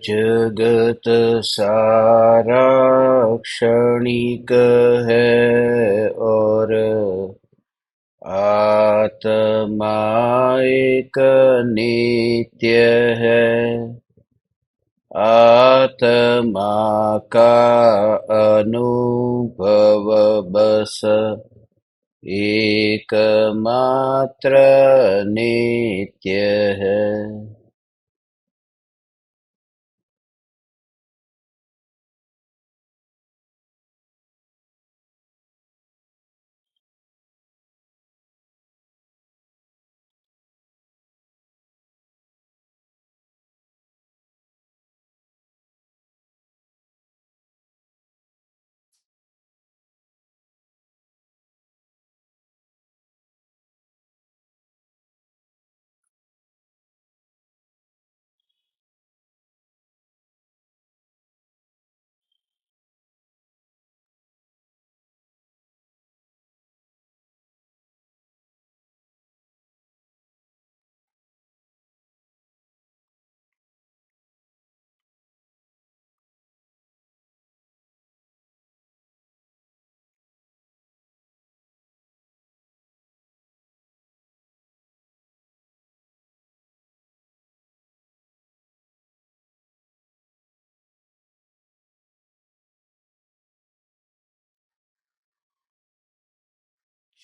जगत सारा क्षणिक है और आत्मा एक नित्य है। आत्मा का अनुभव बस एकमात्र नित्य है।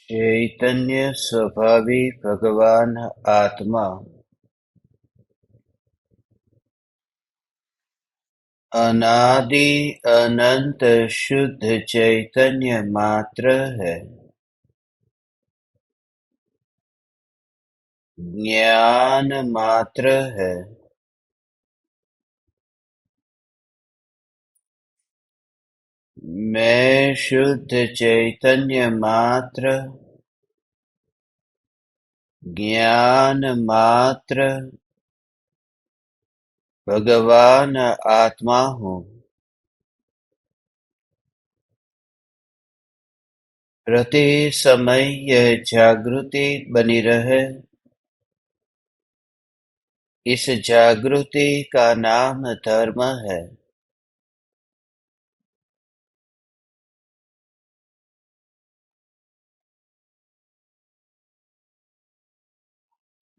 चैतन्य स्वभावी भगवान आत्मा अनादि अनंत शुद्ध चैतन्य मात्र है। ज्ञान मात्र है। मैं शुद्ध चैतन्य मात्र, ज्ञान मात्र भगवान आत्मा हूँ। प्रति समय यह जागृति बनी रहे। इस जागृति का नाम धर्म है।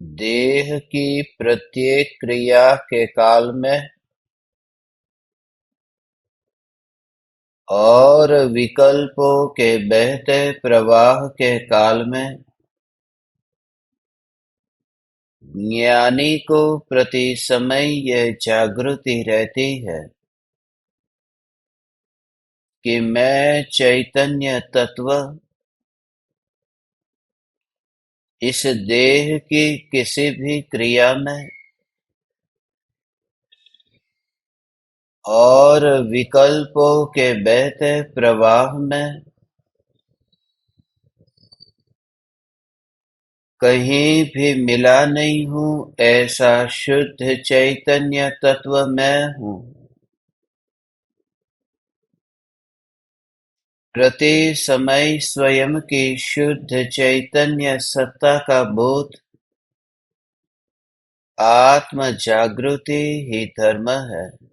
देह की प्रत्येक क्रिया के काल में और विकल्पों के बहते प्रवाह के काल में ज्ञानी को प्रति समय यह जागृति रहती है कि मैं चैतन्य तत्व इस देह की किसी भी क्रिया में और विकल्पों के बहते प्रवाह में कहीं भी मिला नहीं हूँ। ऐसा शुद्ध चैतन्य तत्व मैं हूँ। प्रति समय स्वयं की शुद्ध चैतन्य सत्ता का बोध, आत्म जागृति ही धर्म है।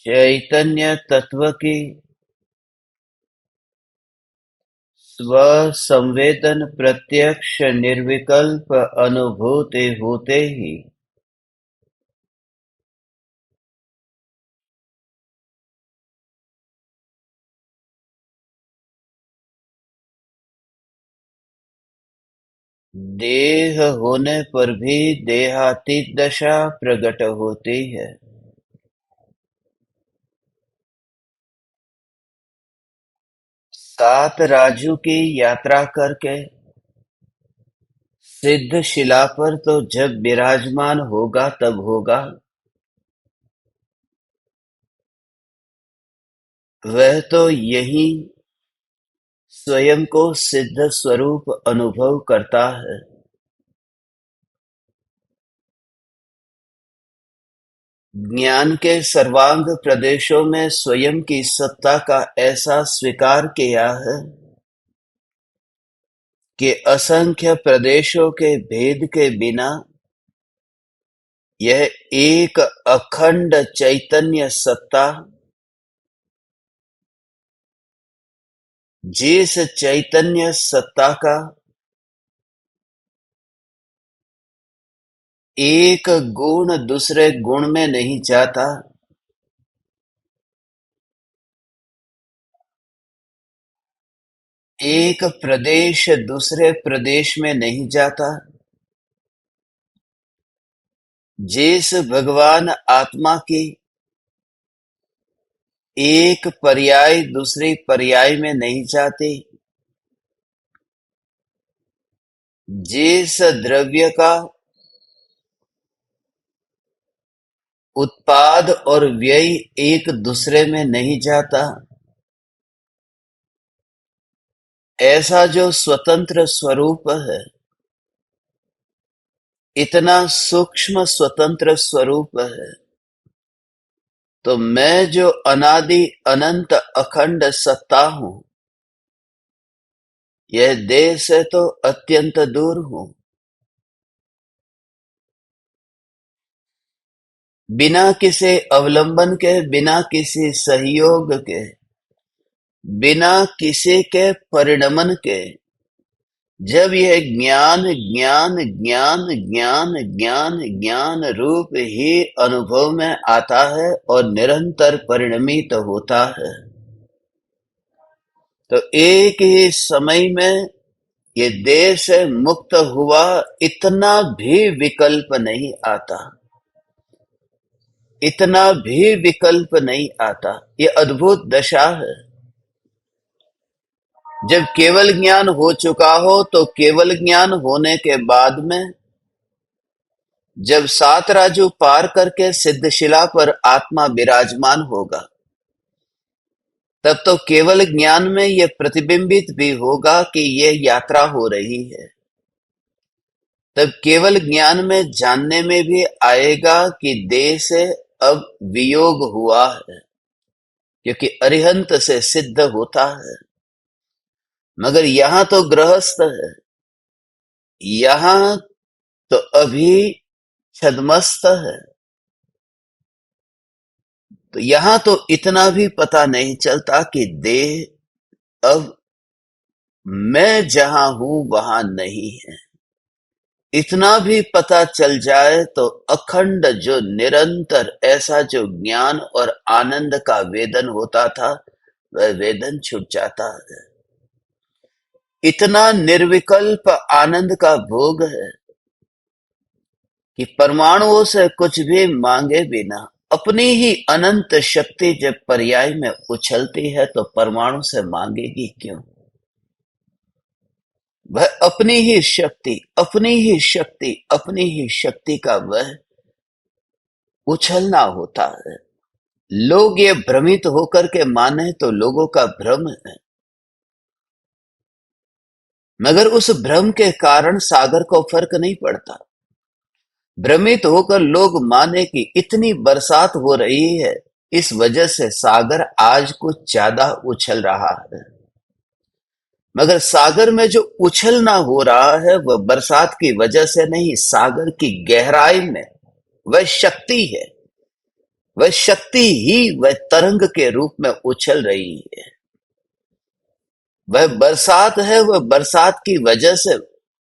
चैतन्य तत्व की स्व-संवेदन प्रत्यक्ष निर्विकल्प अनुभूति होते ही देह होने पर भी देहातीत दशा प्रकट होती है। सात राजू की यात्रा करके सिद्ध शिला पर तो जब विराजमान होगा तब होगा। वह तो यही स्वयं को सिद्ध स्वरूप अनुभव करता है। ज्ञान के सर्वांग प्रदेशों में स्वयं की सत्ता का ऐसा स्वीकार किया है कि असंख्य प्रदेशों के भेद के बिना यह एक अखंड चैतन्य सत्ता, जिस चैतन्य सत्ता का एक गुण दूसरे गुण में नहीं जाता, एक प्रदेश दूसरे प्रदेश में नहीं जाता, जिस भगवान आत्मा की एक पर्याय दूसरी पर्याय में नहीं जाती, जिस द्रव्य का उत्पाद और व्यय एक दूसरे में नहीं जाता, ऐसा जो स्वतंत्र स्वरूप है, इतना सूक्ष्म स्वतंत्र स्वरूप है, तो मैं जो अनादि अनंत अखंड सत्ता हूं, यह देह से तो अत्यंत दूर हूं। बिना किसी अवलंबन के, बिना किसी सहयोग के, बिना किसी के परिणमन के, जब यह ज्ञान ज्ञान ज्ञान ज्ञान ज्ञान ज्ञान रूप ही अनुभव में आता है और निरंतर परिणमित होता है, तो एक ही समय में ये देह से मुक्त हुआ इतना भी विकल्प नहीं आता, इतना भी विकल्प नहीं आता। ये अद्भुत दशा है। जब केवल ज्ञान हो चुका हो, तो केवल ज्ञान होने के बाद में जब सात राजू पार करके सिद्धशिला पर आत्मा विराजमान होगा, तब तो केवल ज्ञान में यह प्रतिबिंबित भी होगा कि यह यात्रा हो रही है। तब केवल ज्ञान में जानने में भी आएगा कि देह से अब वियोग हुआ है, क्योंकि अरिहंत से सिद्ध होता है। मगर यहां तो गृहस्थ है, यहां तो अभी छद्मस्त है, तो यहां तो इतना भी पता नहीं चलता कि देह अब मैं जहां हूं वहां नहीं है। इतना भी पता चल जाए तो अखंड जो निरंतर ऐसा जो ज्ञान और आनंद का वेदन होता था, वह वेदन छूट जाता है। इतना निर्विकल्प आनंद का भोग है कि परमाणुओं से कुछ भी मांगे बिना अपनी ही अनंत शक्ति जब पर्याय में उछलती है, तो परमाणु से मांगेगी क्यों? वह अपनी ही शक्ति, अपनी ही शक्ति, अपनी ही शक्ति का वह उछलना होता है। लोग ये भ्रमित होकर के माने तो लोगों का भ्रम है, मगर उस भ्रम के कारण सागर को फर्क नहीं पड़ता। भ्रमित होकर लोग माने कि इतनी बरसात हो रही है, इस वजह से सागर आज कुछ ज्यादा उछल रहा है। मगर सागर में जो उछलना हो रहा है वह बरसात की वजह से नहीं, सागर की गहराई में वह शक्ति है। वह शक्ति ही वह तरंग के रूप में उछल रही है। वह बरसात है, वह बरसात की वजह से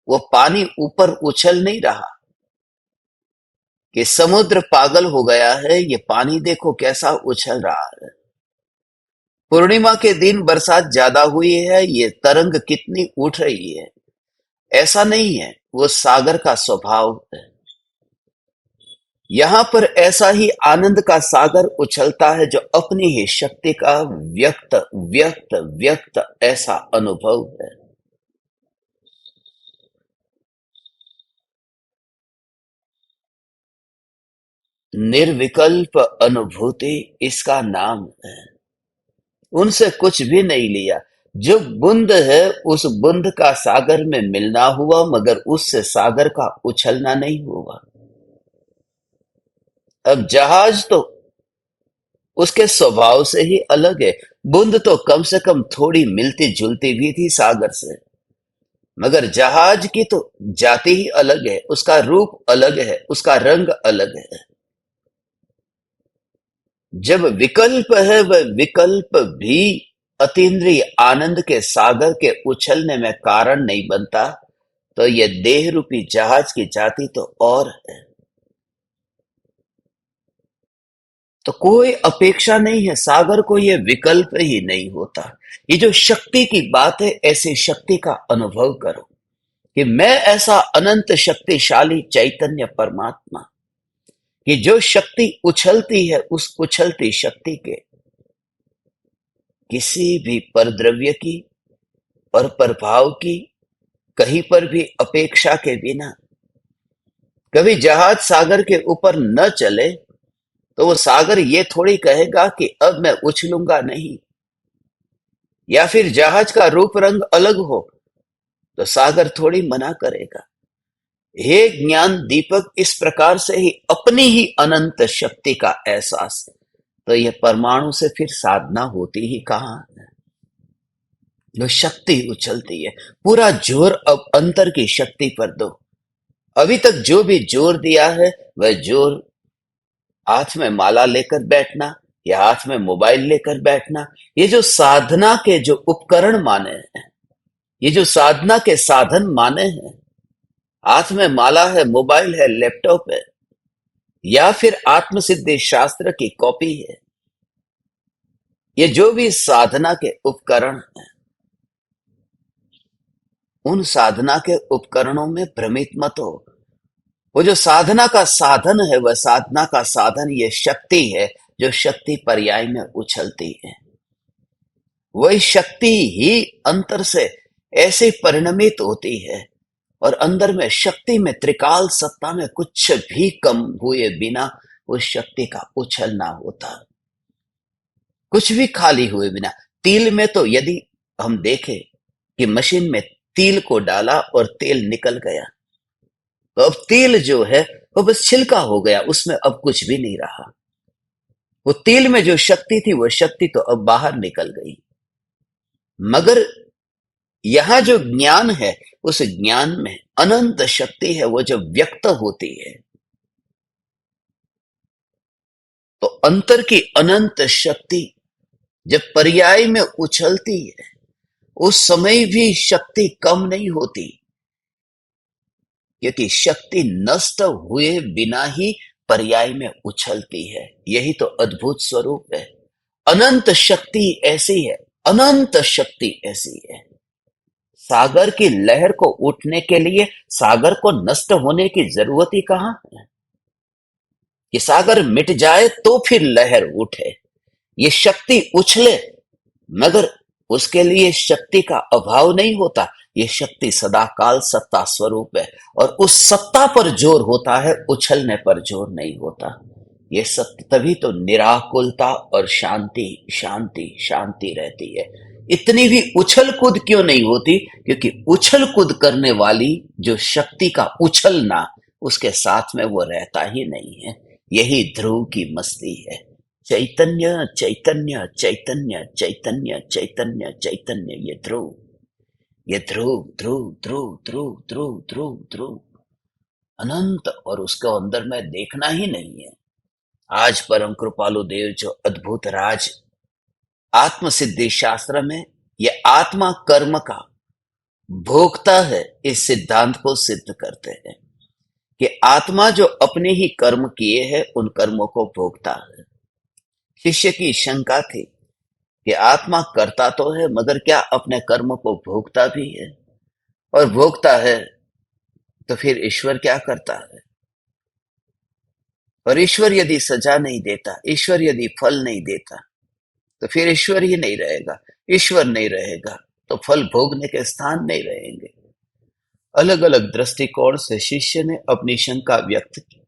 वो पानी ऊपर उछल नहीं रहा कि समुद्र पागल हो गया है, ये पानी देखो कैसा उछल रहा है। पूर्णिमा के दिन बरसात ज्यादा हुई है, ये तरंग कितनी उठ रही है। ऐसा नहीं है, वो सागर का स्वभाव है। यहां पर ऐसा ही आनंद का सागर उछलता है, जो अपनी ही शक्ति का व्यक्त व्यक्त व्यक्त ऐसा अनुभव है। निर्विकल्प अनुभूति इसका नाम है। उनसे कुछ भी नहीं लिया। जो बूंद है उस बूंद का सागर में मिलना हुआ, मगर उससे सागर का उछलना नहीं हुआ। अब जहाज तो उसके स्वभाव से ही अलग है। बूंद तो कम से कम थोड़ी मिलती जुलती भी थी सागर से, मगर जहाज की तो जाति ही अलग है, उसका रूप अलग है, उसका रंग अलग है। जब विकल्प है, वह विकल्प भी अतीन्द्रिय आनंद के सागर के उछलने में कारण नहीं बनता, तो यह देह रूपी जहाज की जाति तो और है। तो कोई अपेक्षा नहीं है, सागर को यह विकल्प ही नहीं होता। ये जो शक्ति की बात है, ऐसी शक्ति का अनुभव करो कि मैं ऐसा अनंत शक्तिशाली चैतन्य परमात्मा, कि जो शक्ति उछलती है, उस उछलती शक्ति के किसी भी परद्रव्य की और प्रभाव की कहीं पर भी अपेक्षा के बिना कभी जहाज सागर के ऊपर न चले, तो वो सागर ये थोड़ी कहेगा कि अब मैं उछलूंगा नहीं। या फिर जहाज का रूप रंग अलग हो तो सागर थोड़ी मना करेगा। हे ज्ञान दीपक, इस प्रकार से ही अपनी ही अनंत शक्ति का एहसास, तो यह परमाणु से फिर साधना होती ही कहां है। जो शक्ति उछलती है, पूरा जोर अब अंतर की शक्ति पर दो। अभी तक जो भी जोर दिया है, वह जोर हाथ में माला लेकर बैठना या हाथ में मोबाइल लेकर बैठना, ये जो साधना के जो उपकरण माने हैं, ये जो साधना के साधन माने हैं, हाथ में माला है, मोबाइल है, लैपटॉप है, या फिर आत्मसिद्धि शास्त्र की कॉपी है, ये जो भी साधना के उपकरण हैं, उन साधना के उपकरणों में भ्रमित मत हो। वो जो साधना का साधन है, वह साधना का साधन ये शक्ति है, जो शक्ति पर्याय में उछलती है। वही शक्ति ही अंतर से ऐसे परिणमित होती है, और अंदर में शक्ति में त्रिकाल सत्ता में कुछ भी कम हुए बिना उस शक्ति का उछलना होता, कुछ भी खाली हुए बिना। तिल में तो यदि हम देखें कि मशीन में तिल को डाला और तेल निकल गया, तो अब तिल जो है वो बस छिलका हो गया, उसमें अब कुछ भी नहीं रहा। वो तिल में जो शक्ति थी, वो शक्ति तो अब बाहर निकल गई। मगर यहां जो ज्ञान है, उस ज्ञान में अनंत शक्ति है, वो जब व्यक्त होती है, तो अंतर की अनंत शक्ति जब पर्याय में उछलती है, उस समय भी शक्ति कम नहीं होती, क्योंकि शक्ति नष्ट हुए बिना ही पर्याय में उछलती है। यही तो अद्भुत स्वरूप है। अनंत शक्ति ऐसी है, अनंत शक्ति ऐसी है। सागर की लहर को उठने के लिए सागर को नष्ट होने की जरूरत ही कहां है कि सागर मिट जाए तो फिर लहर उठे। ये शक्ति उछले, मगर उसके लिए शक्ति का अभाव नहीं होता। ये शक्ति सदाकाल सत्ता स्वरूप है, और उस सत्ता पर जोर होता है, उछलने पर जोर नहीं होता। ये सत्य तभी तो निराकुलता और शांति शांति शांति रहती है। इतनी भी उछल कूद क्यों नहीं होती? क्योंकि उछल कूद करने वाली जो शक्ति का उछलना, उसके साथ में वो रहता ही नहीं है। यही ध्रुव की मस्ती है। चैतन्य चैतन्य चैतन्य चैतन्य चैतन्य चैतन्य, ये ध्रुव, ये ध्रुव ध्रुव ध्रुव ध्रुव ध्रुव ध्रुव ध्रुव अनंत, और उसको अंदर में देखना ही नहीं है। आज परम कृपालु देव जो अद्भुत राज आत्म सिद्धि शास्त्र में ये आत्मा कर्म का भोगता है, इस सिद्धांत को सिद्ध करते हैं कि आत्मा जो अपने ही कर्म किए हैं, उन कर्मों को भोगता है। शिष्य की शंका थी कि आत्मा करता तो है, मगर क्या अपने कर्म को भोगता भी है? और भोगता है तो फिर ईश्वर क्या करता है? और ईश्वर यदि सजा नहीं देता, ईश्वर यदि फल नहीं देता, तो फिर ईश्वर ही नहीं रहेगा। ईश्वर नहीं रहेगा तो फल भोगने के स्थान नहीं रहेंगे। अलग अलग दृष्टिकोण से शिष्य ने अपनी शंका व्यक्त की,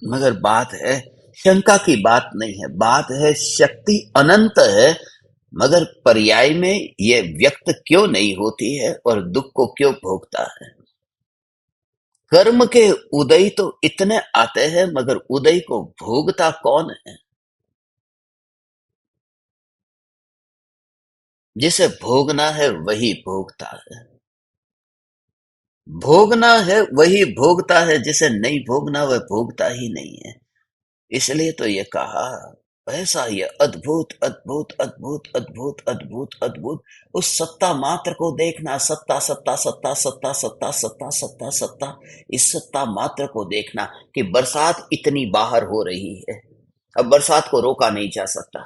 मगर बात है, शंका की बात नहीं है, बात है शक्ति अनंत है, मगर पर्याय में ये व्यक्त क्यों नहीं होती है और दुख को क्यों भोगता है? कर्म के उदय तो इतने आते हैं, मगर उदय को भोगता कौन है? जिसे भोगना है वही भोगता है, भोगना है वही भोगता है, जिसे नहीं भोगना वह भोगता ही नहीं है। इसलिए तो ये कहा, ऐसा ये अद्भुत अद्भुत अद्भुत अद्भुत अद्भुत अद्भुत उस सत्ता मात्र को देखना। सत्ता सत्ता सत्ता सत्ता सत्ता सत्ता सत्ता सत्ता, इस सत्ता मात्र को देखना कि बरसात इतनी बाहर हो रही है। अब बरसात को रोका नहीं जा सकता,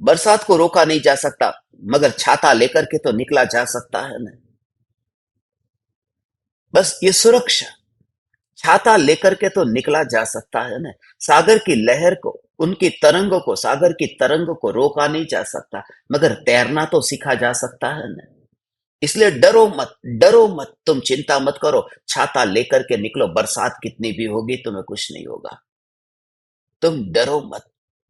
बरसात को रोका नहीं जा सकता, मगर छाता लेकर के तो निकला जा सकता है ना। बस ये सुरक्षा, छाता लेकर के तो निकला जा सकता है ना। सागर की लहर को, उनकी तरंगों को, सागर की तरंगों को रोका नहीं जा सकता, मगर तैरना तो सीखा जा सकता है ना। इसलिए डरो मत, डरो मत, तुम चिंता मत करो, छाता लेकर के निकलो, बरसात कितनी भी होगी तुम्हें कुछ नहीं होगा। तुम डरो मत,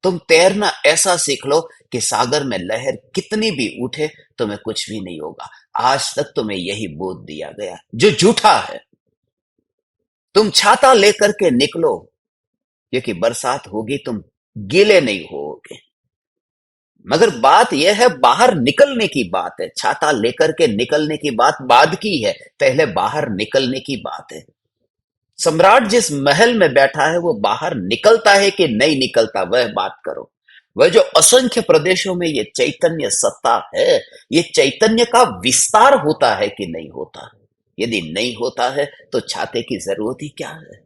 तुम तैरना ऐसा सीख लो कि सागर में लहर कितनी भी उठे तुम्हें कुछ भी नहीं होगा। आज तक तुम्हें यही बोध दिया गया जो झूठा है। तुम छाता लेकर के निकलो, क्योंकि बरसात होगी, तुम गीले नहीं होगे। मगर बात यह है, बाहर निकलने की बात है। छाता लेकर के निकलने की बात बाद की है, पहले बाहर निकलने की बात है। सम्राट जिस महल में बैठा है वो बाहर निकलता है कि नहीं निकलता, वह बात करो। वह जो असंख्य प्रदेशों में ये चैतन्य सत्ता है, ये चैतन्य का विस्तार होता है कि नहीं होता। यदि नहीं होता है तो छाते की जरूरत ही क्या है।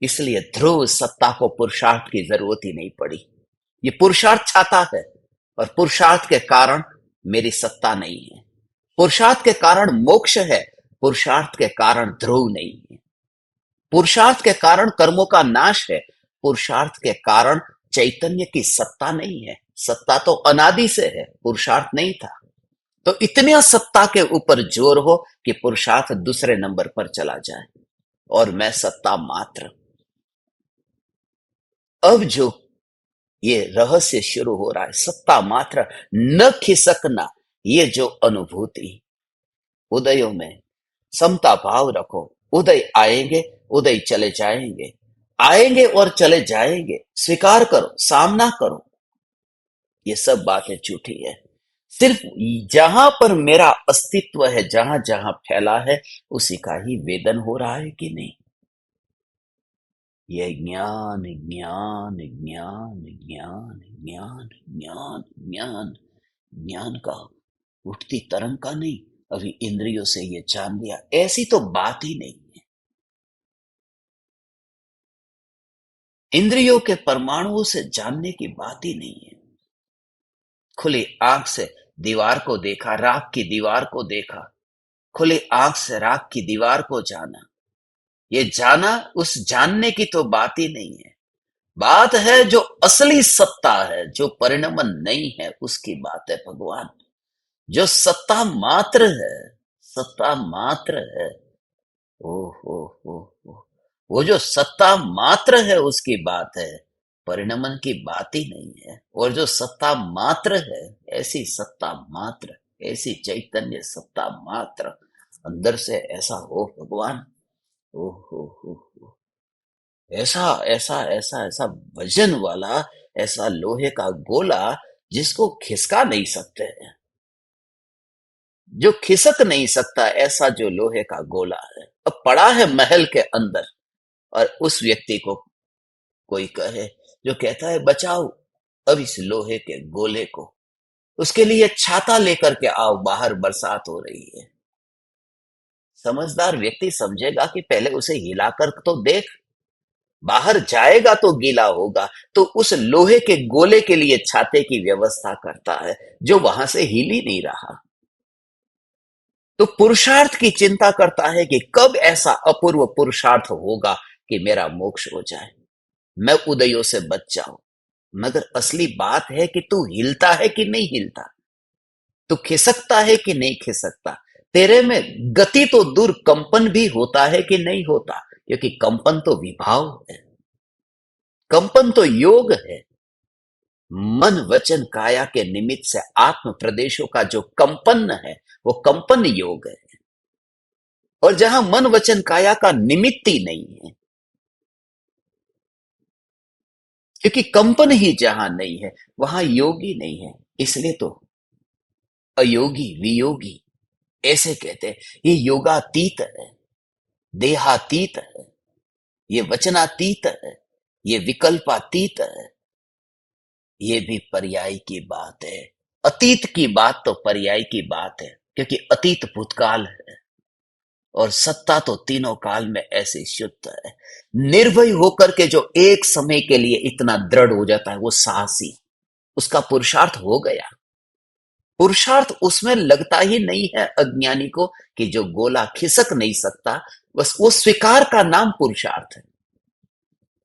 इसलिए ध्रुव सत्ता को पुरुषार्थ की जरूरत ही नहीं पड़ी। ये पुरुषार्थ छाता है, और पुरुषार्थ के कारण मेरी सत्ता नहीं है। पुरुषार्थ के कारण मोक्ष है, पुरुषार्थ के कारण ध्रुव नहीं है। पुरुषार्थ के कारण कर्मों का नाश है, पुरुषार्थ के कारण चैतन्य की सत्ता नहीं है। सत्ता तो अनादि से है, पुरुषार्थ नहीं था। तो इतने सत्ता के ऊपर जोर हो कि पुरुषार्थ दूसरे नंबर पर चला जाए, और मैं सत्ता मात्र। अब जो ये रहस्य शुरू हो रहा है, सत्ता मात्र, न खिसकना, ये जो अनुभूति, उदयों में समता भाव रखो। उदय आएंगे, उदय चले जाएंगे, आएंगे और चले जाएंगे। स्वीकार करो, सामना करो, ये सब बातें झूठी है। सिर्फ जहां पर मेरा अस्तित्व है, जहां जहां फैला है, उसी का ही वेदन हो रहा है कि नहीं। यह ज्ञान ज्ञान ज्ञान ज्ञान ज्ञान ज्ञान ज्ञान, ज्ञान का उठती तरंग का नहीं। अभी इंद्रियों से ये जान लिया, ऐसी तो बात ही नहीं है। इंद्रियों के परमाणुओं से जानने की बात ही नहीं है। खुली आंख से दीवार को देखा, राख की दीवार को देखा, खुली आंख से राख की दीवार को जाना। ये जाना, उस जानने की तो बात ही नहीं है। बात है जो असली सत्ता है, जो परिणमन नहीं है, उसकी बात है भगवान। जो सत्ता मात्र है, सत्ता मात्र है। ओ हो हो, वो जो सत्ता मात्र है उसकी बात है, परिणमन की बात ही नहीं है। और जो सत्ता मात्र है, ऐसी सत्ता मात्र, ऐसी चैतन्य सत्ता मात्र अंदर से ऐसा हो भगवान। ओ हो, ऐसा ऐसा ऐसा ऐसा वजन वाला, ऐसा लोहे का गोला जिसको खिसका नहीं सकते हैं, जो खिसक नहीं सकता, ऐसा जो लोहे का गोला है, अब पड़ा है महल के अंदर। और उस व्यक्ति को कोई कहे, जो कहता है बचाओ अब इस लोहे के गोले को, उसके लिए छाता लेकर के आओ, बाहर बरसात हो रही है। समझदार व्यक्ति समझेगा कि पहले उसे हिलाकर तो देख, बाहर जाएगा तो गीला होगा, तो उस लोहे के गोले के लिए छाते की व्यवस्था करता है, जो वहां से हिल ही नहीं रहा। तो पुरुषार्थ की चिंता करता है कि कब ऐसा अपूर्व पुरुषार्थ होगा कि मेरा मोक्ष हो जाए, मैं उदयों से बच जाऊं। मगर असली बात है कि तू हिलता है कि नहीं हिलता, तू खिसकता है कि नहीं खिसकता। तेरे में गति तो दूर, कंपन भी होता है कि नहीं होता, क्योंकि कंपन तो विभाव है, कंपन तो योग है। मन वचन काया के निमित्त से आत्म प्रदेशों का जो कंपन है, वो कंपन योग है। और जहां मन वचन काया का निमित्त ही नहीं है, क्योंकि कंपन ही जहां नहीं है, वहां योग ही नहीं है। इसलिए तो अयोगी वियोगी ऐसे कहते हैं। ये योगातीत है, देहातीत है, ये वचनातीत है, ये विकल्पातीत है। ये भी पर्याय की बात है। अतीत की बात तो पर्याय की बात है, क्योंकि अतीत भूतकाल है और सत्ता तो तीनों काल में ऐसी शुद्ध है। निर्भय होकर के जो एक समय के लिए इतना दृढ़ हो जाता है वो साहसी, उसका पुरुषार्थ हो गया। पुरुषार्थ उसमें लगता ही नहीं है अज्ञानी को कि जो गोला खिसक नहीं सकता, बस वो स्वीकार का नाम पुरुषार्थ है।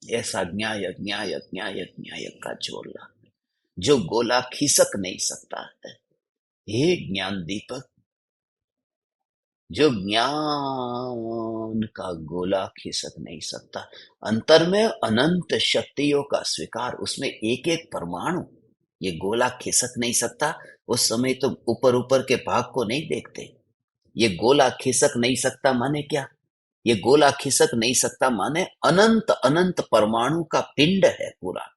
ऐसा न्याय न्याय न्याय न्याय का झोला जो गोला खिसक नहीं सकता है। हे ज्ञान दीपक, जो ज्ञान का गोला खिसक नहीं सकता, अंतर में अनंत शक्तियों का स्वीकार, उसमें एक एक परमाणु, ये गोला खिसक नहीं सकता। उस समय तुम ऊपर ऊपर के भाग को नहीं देखते। ये गोला खिसक नहीं सकता माने क्या? ये गोला खिसक नहीं सकता माने अनंत अनंत परमाणु का पिंड है पूरा,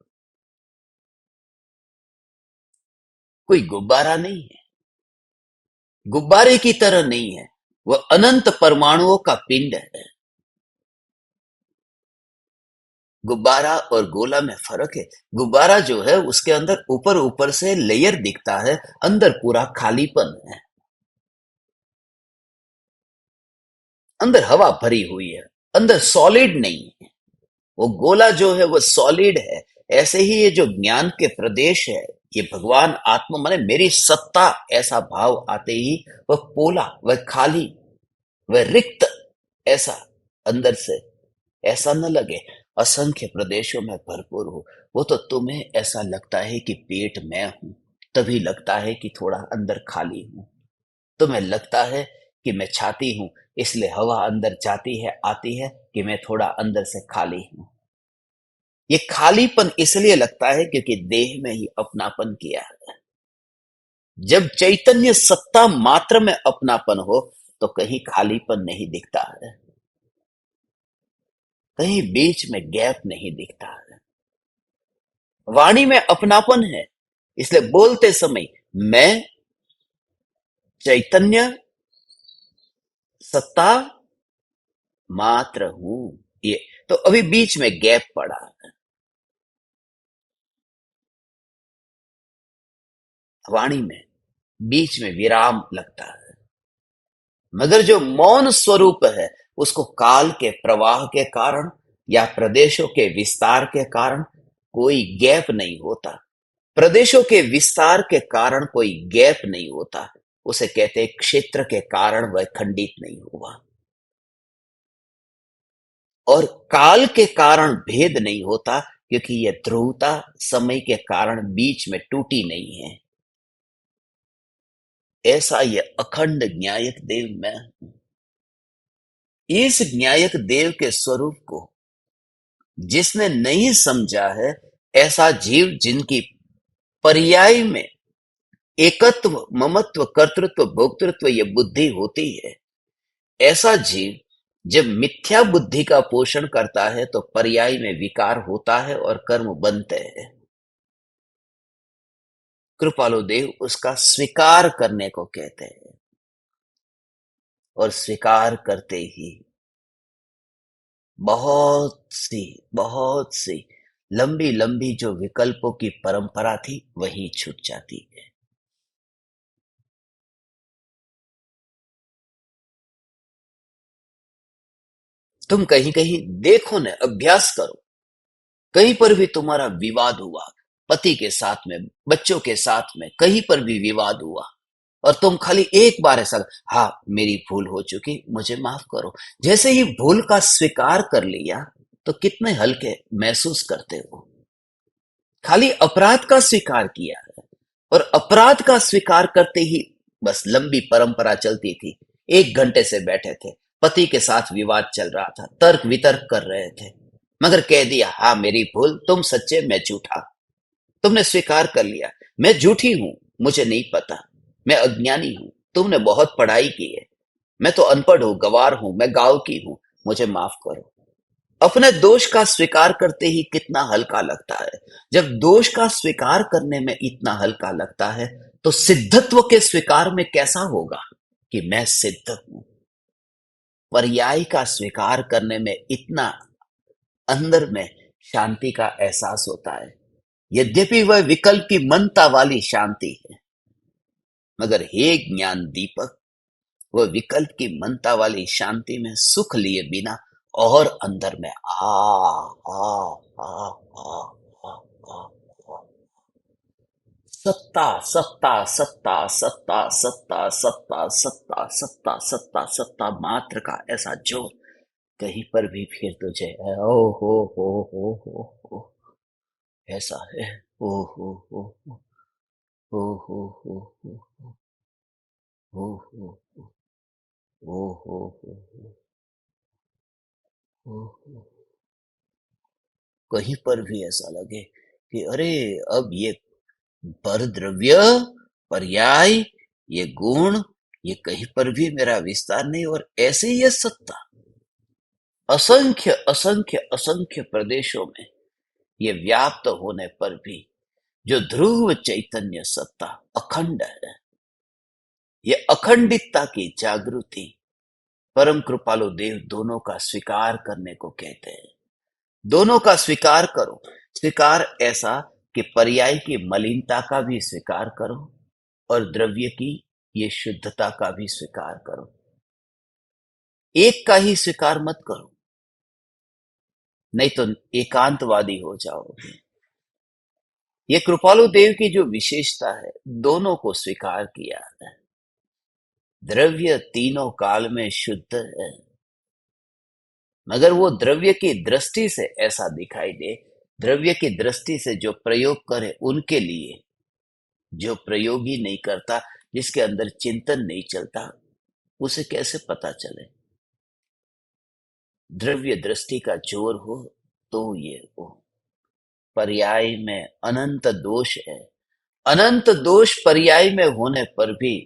कोई गुब्बारा नहीं है, गुब्बारे की तरह नहीं है, वह अनंत परमाणुओं का पिंड है। गुब्बारा और गोला में फर्क है। गुब्बारा जो है उसके अंदर ऊपर ऊपर से लेयर दिखता है, अंदर पूरा खालीपन है, अंदर हवा भरी हुई है, अंदर सॉलिड नहीं है। वो गोला जो है वो सॉलिड है। ऐसे ही ये जो ज्ञान के प्रदेश है, ये भगवान आत्मा माने मेरी सत्ता, ऐसा भाव आते ही वह पोला, वह खाली, वह रिक्त, ऐसा अंदर से ऐसा न लगे असंख्य प्रदेशों में भरपूर हो। वो तो तुम्हें ऐसा लगता है कि पेट मैं हूं, तभी लगता है कि थोड़ा अंदर खाली हूं। तुम्हें लगता है कि मैं छाती हूं, इसलिए हवा अंदर जाती है आती है कि मैं थोड़ा अंदर से खाली हूं। ये खालीपन इसलिए लगता है क्योंकि देह में ही अपनापन किया है। जब चैतन्य सत्ता मात्र में अपनापन हो तो कहीं खालीपन नहीं दिखता है, कहीं बीच में गैप नहीं दिखता है। वाणी में अपनापन है, इसलिए बोलते समय मैं चैतन्य सत्ता मात्र हूं, ये तो अभी बीच में गैप पड़ा है। वाणी में बीच में विराम लगता है, मगर जो मौन स्वरूप है उसको काल के प्रवाह के कारण या प्रदेशों के विस्तार के कारण कोई गैप नहीं होता। प्रदेशों के विस्तार के कारण कोई गैप नहीं होता, उसे कहते हैं क्षेत्र के कारण वह खंडित नहीं हुआ। और काल के कारण भेद नहीं होता, क्योंकि यह ध्रुवता समय के कारण बीच में टूटी नहीं है। ऐसा यह अखंड न्यायक देव मैं हूं। इस न्यायक देव के स्वरूप को जिसने नहीं समझा है, ऐसा जीव जिनकी पर्याय में एकत्व, ममत्व, कर्तृत्व, भोक्तृत्व ये बुद्धि होती है, ऐसा जीव जब मिथ्या बुद्धि का पोषण करता है तो पर्याय में विकार होता है और कर्म बनते हैं। कृपालु देव उसका स्वीकार करने को कहते हैं, और स्वीकार करते ही बहुत सी लंबी लंबी जो विकल्पों की परंपरा थी वही छूट जाती है। तुम कहीं कहीं देखो न, अभ्यास करो, कहीं पर भी तुम्हारा विवाद हुआ, पति के साथ में, बच्चों के साथ में, कहीं पर भी विवाद हुआ, और तुम खाली एक बार ऐसा, हाँ मेरी भूल हो चुकी, मुझे माफ करो, जैसे ही भूल का स्वीकार कर लिया तो कितने हल्के महसूस करते हो। खाली अपराध का स्वीकार किया है, और अपराध का स्वीकार करते ही बस लंबी परंपरा चलती थी। 1 घंटे से बैठे थे, पति के साथ विवाद चल रहा था, तर्क वितर्क कर रहे थे, मगर कह दिया हाँ मेरी भूल, तुम सच्चे मैं झूठा। तुमने स्वीकार कर लिया, मैं झूठी हूं, मुझे नहीं पता, मैं अज्ञानी हूं, तुमने बहुत पढ़ाई की है, मैं तो अनपढ़ हूं, गवार हूं, मैं गांव की हूं, मुझे माफ करो। अपने दोष का स्वीकार करते ही कितना हल्का लगता है। जब दोष का स्वीकार करने में इतना हल्का लगता है, तो सिद्धत्व के स्वीकार में कैसा होगा कि मैं सिद्ध हूं। पर्याय का स्वीकार करने में इतना अंदर में शांति का एहसास होता है। यद्यपि वह विकल्प की मनता वाली शांति है, मगर हे ज्ञान दीपक, वह विकल्प की मनता वाली शांति में सुख लिए बिना और अंदर में आ, आ, आ, आ, सत्ता सत्ता सत्ता सत्ता सत्ता सत्ता सत्ता सत्ता सत्ता सत्ता मात्र का ऐसा जोर, कहीं पर भी फिर तुझे है, ओ हो ऐसा है, ओ हो ओ हो हो ओ हो ओ हो। कहीं पर भी ऐसा लगे कि अरे अब ये पर द्रव्य, पर्याय, ये गुण, ये कहीं पर भी मेरा विस्तार नहीं, और ऐसे ही ये सत्ता असंख्य असंख्य असंख्य प्रदेशों में ये व्याप्त होने पर भी जो ध्रुव चैतन्य सत्ता अखंड है, ये अखंडितता की जागृति परम कृपालु देव दोनों का स्वीकार करने को कहते हैं। दोनों का स्वीकार करो। स्वीकार ऐसा कि पर्याय की मलिनता का भी स्वीकार करो और द्रव्य की ये शुद्धता का भी स्वीकार करो। एक का ही स्वीकार मत करो, नहीं तो एकांतवादी हो जाओगे। ये कृपालु देव की जो विशेषता है, दोनों को स्वीकार किया है। द्रव्य तीनों काल में शुद्ध है, मगर वो द्रव्य की दृष्टि से ऐसा दिखाई दे, द्रव्य की दृष्टि से जो प्रयोग करे उनके लिए, जो प्रयोग ही नहीं करता, जिसके अंदर चिंतन नहीं चलता, उसे कैसे पता चले। द्रव्य दृष्टि का जोर हो तो ये हो। पर्याय में अनंत दोष है। अनंत दोष पर्याय में होने पर भी,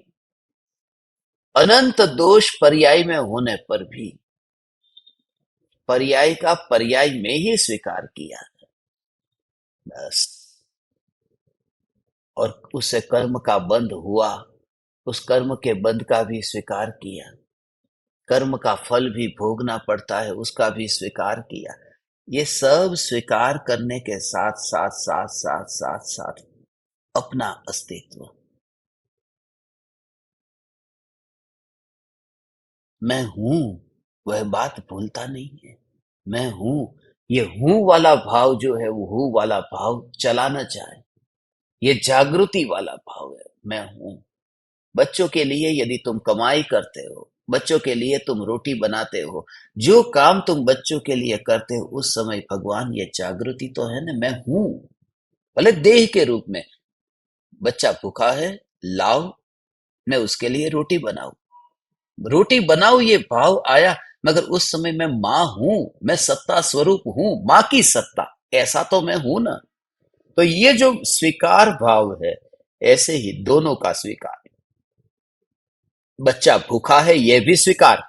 अनंत दोष पर्याय में होने पर भी पर्याय का पर्याय में ही स्वीकार किया बस। और उससे कर्म का बंध हुआ, उस कर्म के बंध का भी स्वीकार किया। कर्म का फल भी भोगना पड़ता है, उसका भी स्वीकार किया। ये सब स्वीकार करने के साथ साथ साथ साथ साथ साथ अपना अस्तित्व, मैं हूं, वह बात भूलता नहीं है। मैं हूं, ये हूं वाला भाव जो है, वो हूं वाला भाव चलाना चाहे। ये जागृति वाला भाव है, मैं हूं। बच्चों के लिए यदि तुम कमाई करते हो, बच्चों के लिए तुम रोटी बनाते हो, जो काम तुम बच्चों के लिए करते हो, उस समय भगवान ये जागृति तो है ना, मैं हूं। भले देह के रूप में, बच्चा भूखा है, लाओ, मैं उसके लिए रोटी बनाऊं, रोटी बनाओ, ये भाव आया। मगर उस समय मैं मां हूं, मैं सत्ता स्वरूप हूं, मां की सत्ता, ऐसा तो मैं हूं ना। तो ये जो स्वीकार भाव है, ऐसे ही दोनों का स्वीकार। बच्चा भूखा है, यह भी स्वीकार,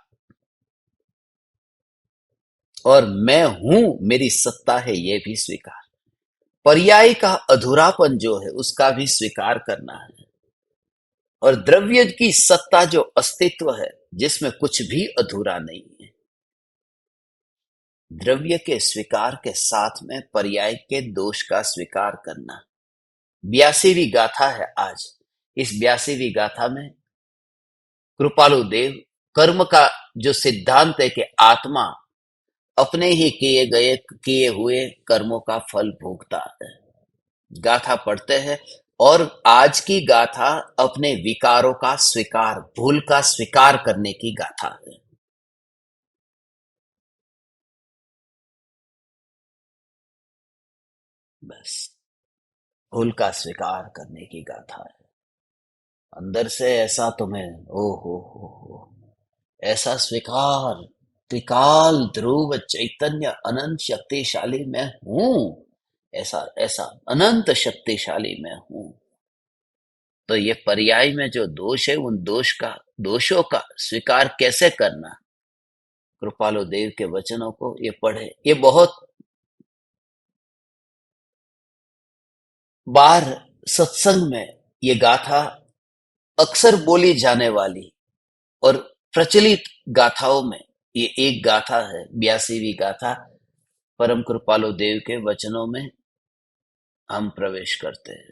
और मैं हूं, मेरी सत्ता है, यह भी स्वीकार। पर्याय का अधूरापन जो है, उसका भी स्वीकार करना है। और द्रव्य की सत्ता जो अस्तित्व है, जिसमें कुछ भी अधूरा नहीं है, द्रव्य के स्वीकार के साथ में पर्याय के दोष का स्वीकार करना। 82वीं गाथा है आज। इस 82वीं गाथा में कृपालु देव कर्म का जो सिद्धांत है कि आत्मा अपने ही किए हुए कर्मों का फल भोगता है, गाथा पढ़ते हैं। और आज की गाथा अपने विकारों का स्वीकार, भूल का स्वीकार करने की गाथा है। बस भूल का स्वीकार करने की गाथा है। अंदर से ऐसा तुम्हें ओ हो ऐसा स्वीकार, त्रिकाल ध्रुव चैतन्य अनंत शक्तिशाली मैं हूं, ऐसा ऐसा अनंत शक्तिशाली मैं हूं। तो ये पर्याय में जो दोष है, उन दोषों का स्वीकार कैसे करना, कृपालु देव के वचनों को ये पढ़े। ये बहुत बार सत्संग में ये गाथा अक्सर बोली जाने वाली और प्रचलित गाथाओं में ये एक गाथा है, 82वीं गाथा। परम कृपालु देव के वचनों में हम प्रवेश करते हैं।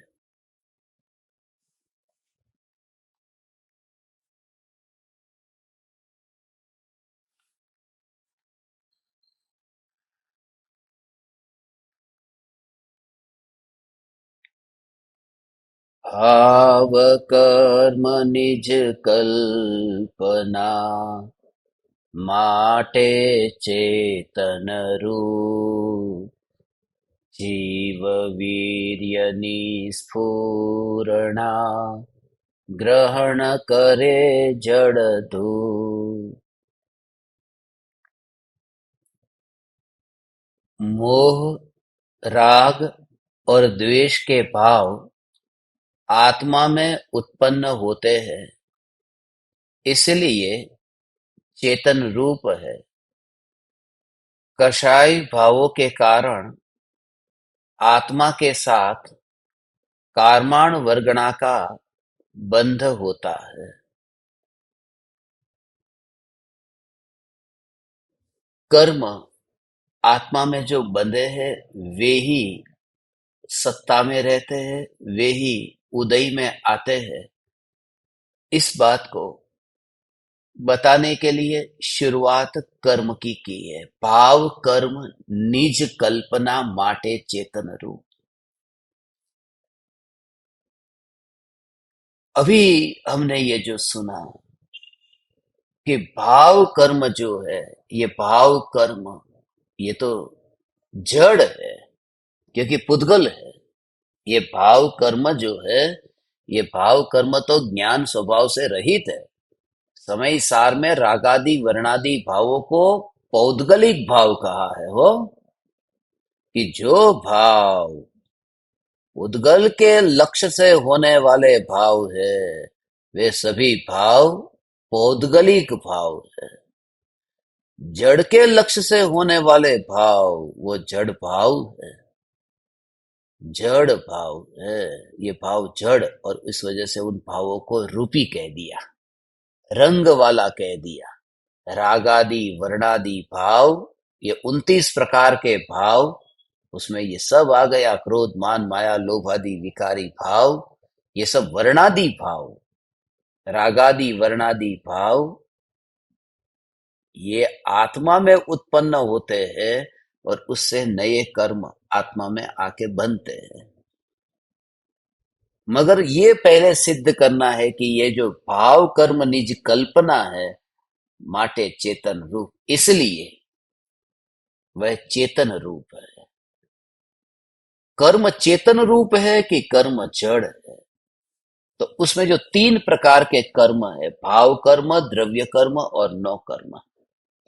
भाव कर्म निज कल्पना, माटे चेतन रूप, जीव वीर्य निस्फुरणा, ग्रहण करे जड़ धूप। मोह, राग और द्वेष के भाव आत्मा में उत्पन्न होते हैं, इसलिए चेतन रूप है। कषाय भावों के कारण आत्मा के साथ कार्माण वर्गणा का बंध होता है। कर्म आत्मा में जो बंधे हैं वे ही सत्ता में रहते हैं, वे ही उदय में आते हैं। इस बात को बताने के लिए शुरुआत कर्म की है। भाव कर्म निज कल्पना माटे चेतन रूप। अभी हमने ये जो सुना कि भाव कर्म जो है, ये भाव कर्म ये तो जड़ है, क्योंकि पुद्गल है। ये भाव कर्म जो है, ये भाव कर्म तो ज्ञान स्वभाव से रहित है। समय सार में रागादि वर्णादि भावों को पौद्गलिक भाव कहा है हो, कि जो भाव उद्गल के लक्ष्य से होने वाले भाव है, वे सभी भाव पौद्गलिक भाव है। जड़ के लक्ष्य से होने वाले भाव वो जड़ भाव है, जड़ भाव है। ये भाव जड़, और इस वजह से उन भावों को रूपी कह दिया, रंग वाला कह दिया। रागादि वर्णादि भाव, ये 29 प्रकार के भाव, उसमें ये सब आ गया। क्रोध मान माया लोभ आदि विकारी भाव, ये सब वर्णादि भाव, रागादि वर्णादि भाव ये आत्मा में उत्पन्न होते हैं, और उससे नए कर्म आत्मा में आके बनते हैं। मगर ये पहले सिद्ध करना है कि ये जो भाव कर्म निज कल्पना है, माटे चेतन रूप, इसलिए वह चेतन रूप है। कर्म चेतन रूप है कि कर्म जड़ है? तो उसमें जो 3 प्रकार के कर्म है, भाव कर्म, द्रव्य कर्म और नौ कर्म।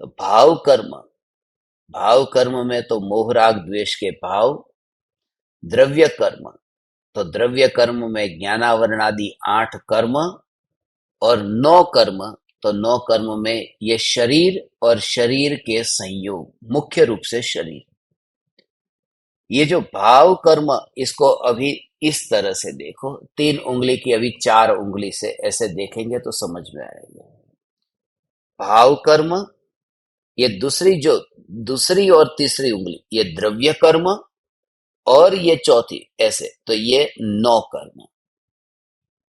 तो भाव कर्म में तो मोह राग द्वेष के भाव। द्रव्य कर्म, तो द्रव्य कर्म में ज्ञानावरण आदि 8 कर्म। और नौ कर्म, तो नौ कर्म में ये शरीर और शरीर के संयोग, मुख्य रूप से शरीर। ये जो भाव कर्म, इसको अभी इस तरह से देखो, 3 उंगली की अभी 4 उंगली से ऐसे देखेंगे तो समझ में आएगा। भाव कर्म, ये दूसरी और तीसरी उंगली, ये द्रव्य कर्म, और ये चौथी ऐसे, तो ये नौ कर्म।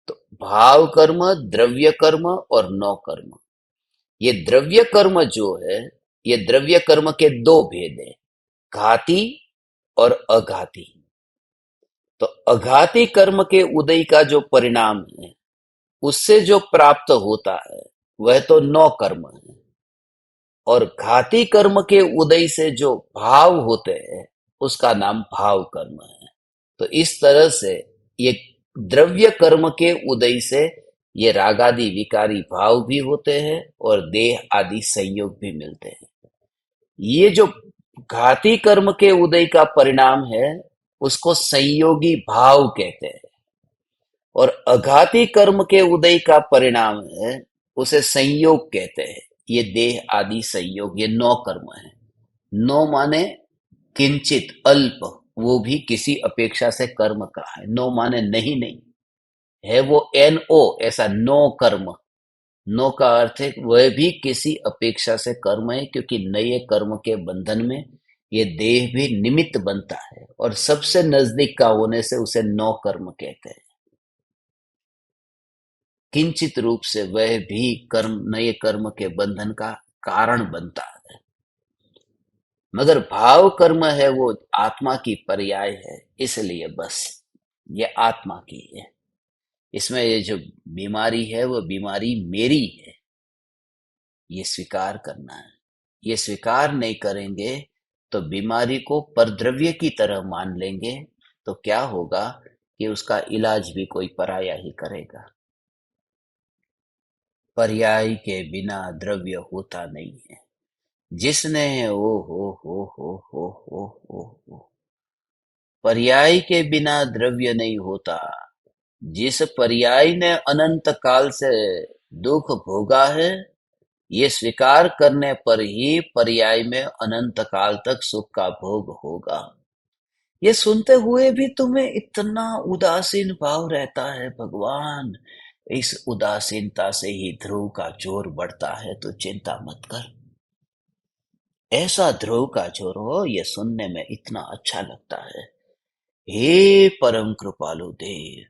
तो भाव कर्म, द्रव्य कर्म और नौ कर्म। ये द्रव्य कर्म जो है, ये द्रव्य कर्म के 2 भेद है, घाती और अघाती। तो अघाती कर्म के उदय का जो परिणाम है, उससे जो प्राप्त होता है वह तो नौ कर्म है। और घाती कर्म के उदय से जो भाव होते हैं, उसका नाम भाव कर्म है। तो इस तरह से ये द्रव्य कर्म के उदय से ये रागादि विकारी भाव भी होते हैं, और देह आदि संयोग भी मिलते हैं। ये जो घाती कर्म के उदय का परिणाम है, उसको संयोगी भाव कहते हैं। और अघाती कर्म के उदय का परिणाम है, उसे संयोग कहते हैं। ये देह आदि संयोग, ये नौ कर्म है। नौ माने किंचित, अल्प, वो भी किसी अपेक्षा से कर्म का है। नौ माने नहीं नहीं, है वो NO, ऐसा नो कर्म। नो का अर्थ है वह भी किसी अपेक्षा से कर्म है, क्योंकि नए कर्म के बंधन में ये देह भी निमित्त बनता है, और सबसे नजदीक का होने से उसे नो कर्म कहते हैं। किंचित रूप से वह भी कर्म, नए कर्म के बंधन का कारण बनता है। मगर भाव कर्म है वो आत्मा की पर्याय है, इसलिए बस ये आत्मा की है। इसमें ये जो बीमारी है वो बीमारी मेरी है, ये स्वीकार करना है। ये स्वीकार नहीं करेंगे तो बीमारी को परद्रव्य की तरह मान लेंगे, तो क्या होगा कि उसका इलाज भी कोई पराया ही करेगा। पर्याय के बिना द्रव्य होता नहीं है। जिसने ओ हो, पर्याय के बिना द्रव्य नहीं होता। जिस पर्याय ने अनंत काल से दुख भोगा है, ये स्वीकार करने पर ही पर्याय में अनंत काल तक सुख का भोग होगा। ये सुनते हुए भी तुम्हें इतना उदासीन भाव रहता है भगवान। इस उदासीनता से ही ध्रुव का जोर बढ़ता है, तो चिंता मत कर। ऐसा ध्रुव का जोर हो, ये सुनने में इतना अच्छा लगता है। हे परम कृपालु देव,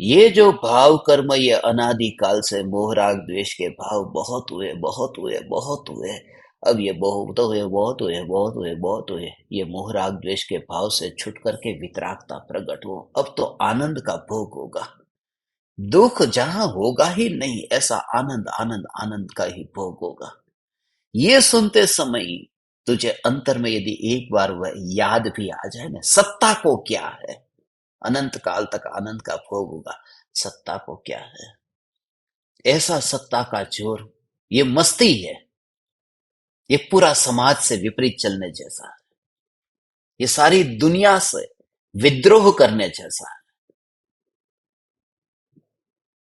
ये जो भाव कर्म, ये अनादि काल से मोह राग द्वेष के भाव बहुत हुए, बहुत हुए, बहुत हुए। अब ये बहुत हुए, बहुत हुए, बहुत हुए, बहुत हुए। ये मोह राग द्वेष के भाव से छुट करके वितरागता प्रकट हो। अब तो आनंद का भोग होगा। दुख जहां होगा ही नहीं, ऐसा आनंद, आनंद, आनंद का ही भोग होगा। ये सुनते समय तुझे अंतर में यदि एक बार वह याद भी आ जाए ना, सत्ता को क्या है, अनंत काल तक आनंद का भोग होगा, सत्ता को क्या है, ऐसा सत्ता का जोर, ये मस्ती है। ये पूरा समाज से विपरीत चलने जैसा है। ये सारी दुनिया से विद्रोह करने जैसा है।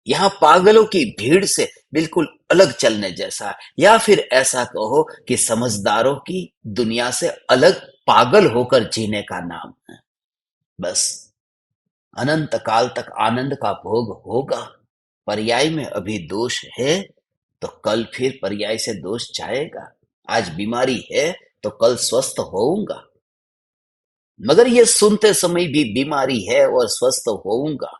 यहाँ पागलों की भीड़ से बिल्कुल अलग चलने जैसा है। या फिर ऐसा कहो कि समझदारों की दुनिया से अलग पागल होकर जीने का नाम है। बस अनंत काल तक आनंद का भोग होगा। पर्याय में अभी दोष है, तो कल फिर पर्याय से दोष जाएगा। आज बीमारी है तो कल स्वस्थ होऊंगा। मगर ये सुनते समय भी बीमारी है और स्वस्थ होऊंगा।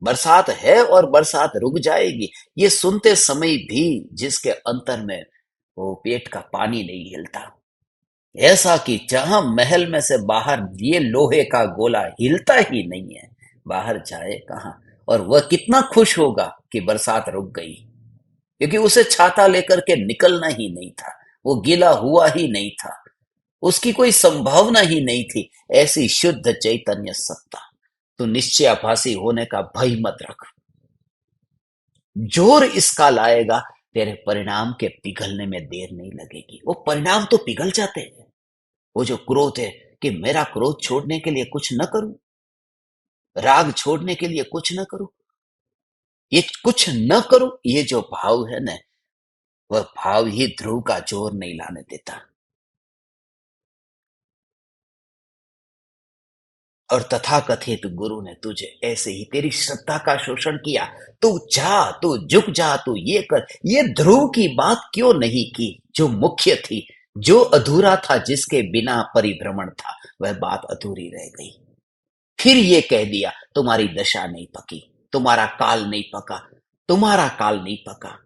बरसात है और बरसात रुक जाएगी, ये सुनते समय भी जिसके अंतर में वो पेट का पानी नहीं हिलता। ऐसा कि जहां महल में से बाहर ये लोहे का गोला हिलता ही नहीं है, बाहर जाए कहां। और वह कितना खुश होगा कि बरसात रुक गई, क्योंकि उसे छाता लेकर के निकलना ही नहीं था, वो गीला हुआ ही नहीं था, उसकी कोई संभावना ही नहीं थी। ऐसी शुद्ध चैतन्य सत्ता। तो निश्चयाभासी होने का भय मत रख। जोर इसका लाएगा, तेरे परिणाम के पिघलने में देर नहीं लगेगी। वो परिणाम तो पिघल जाते हैं। वो जो क्रोध है कि मेरा क्रोध छोड़ने के लिए कुछ न करूं, राग छोड़ने के लिए कुछ न करूं, ये कुछ न करूं, ये जो भाव है ना, वह भाव ही ध्रुव का जोर नहीं लाने देता। और तथाकथित गुरु ने तुझे ऐसे ही तेरी श्रद्धा का शोषण किया। तू जा, तू झुक जा, तू ये कर। ये ध्रुव की बात क्यों नहीं की जो मुख्य थी, जो अधूरा था, जिसके बिना परिभ्रमण था, वह बात अधूरी रह गई। फिर ये कह दिया तुम्हारी दशा नहीं पकी, तुम्हारा काल नहीं पका, तुम्हारा काल नहीं पका।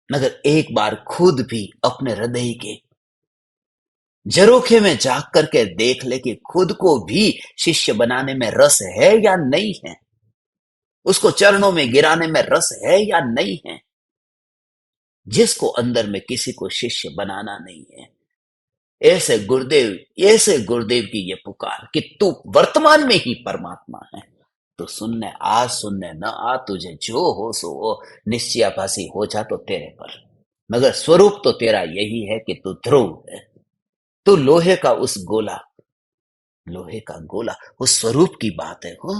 मगर एक बार खुद भी अपने हृदय के झरोखे में झांक करके देख ले कि खुद को भी शिष्य बनाने में रस है या नहीं है, उसको चरणों में गिराने में रस है या नहीं है। जिसको अंदर में किसी को शिष्य बनाना नहीं है, ऐसे गुरुदेव, ऐसे गुरुदेव की ये पुकार कि तू वर्तमान में ही परमात्मा है, तो सुनने आ, सुनने न आ, तुझे जो हो सो हो, निश्चयाभासी हो जा तो तेरे पर। मगर स्वरूप तो तेरा यही है कि तू ध्रुव है, तू लोहे का उस गोला, लोहे का गोला उस स्वरूप की बात है। हो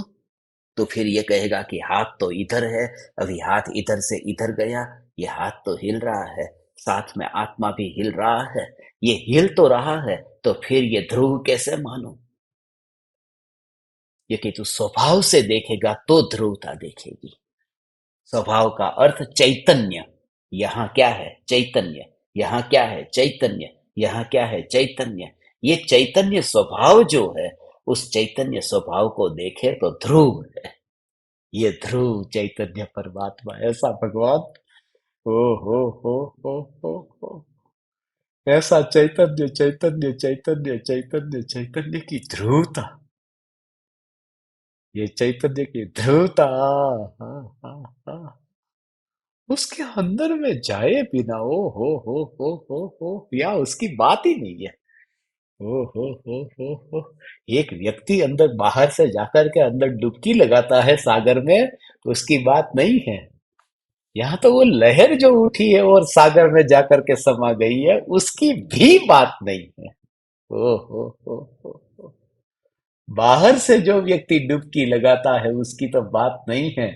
तो फिर ये कहेगा कि हाथ तो इधर है, अभी हाथ इधर से इधर गया, ये हाथ तो हिल रहा है, साथ में आत्मा भी हिल रहा है, ये हिल तो रहा है, तो फिर ये ध्रुव कैसे मानो। ये कि तू स्वभाव से देखेगा तो ध्रुवता देखेगी। स्वभाव का अर्थ चैतन्य। यहाँ क्या है? चैतन्य। यहाँ क्या है? चैतन्य। यहाँ क्या है? चैतन्य। ये चैतन्य स्वभाव जो है, उस चैतन्य स्वभाव को देखे तो ध्रुव है। ये ध्रुव चैतन्य परमात्मा, ऐसा भगवान। ओ हो ऐसा चैतन्य चैतन्य चैतन्य चैतन्य चैतन्य की ध्रुवता। ये चैतन्य की ध्रुवता। हाँ हाँ हाँ। उसके अंदर में जाए बिना, ओ हो या उसकी बात ही नहीं है। ओ हो। एक व्यक्ति अंदर बाहर से जाकर के अंदर डुबकी लगाता है सागर में, तो उसकी बात नहीं है। यहाँ तो वो लहर जो उठी है और सागर में जाकर के समा गई है, उसकी भी बात नहीं है। ओ हो। बाहर से जो व्यक्ति डुबकी लगाता है उसकी तो बात नहीं है।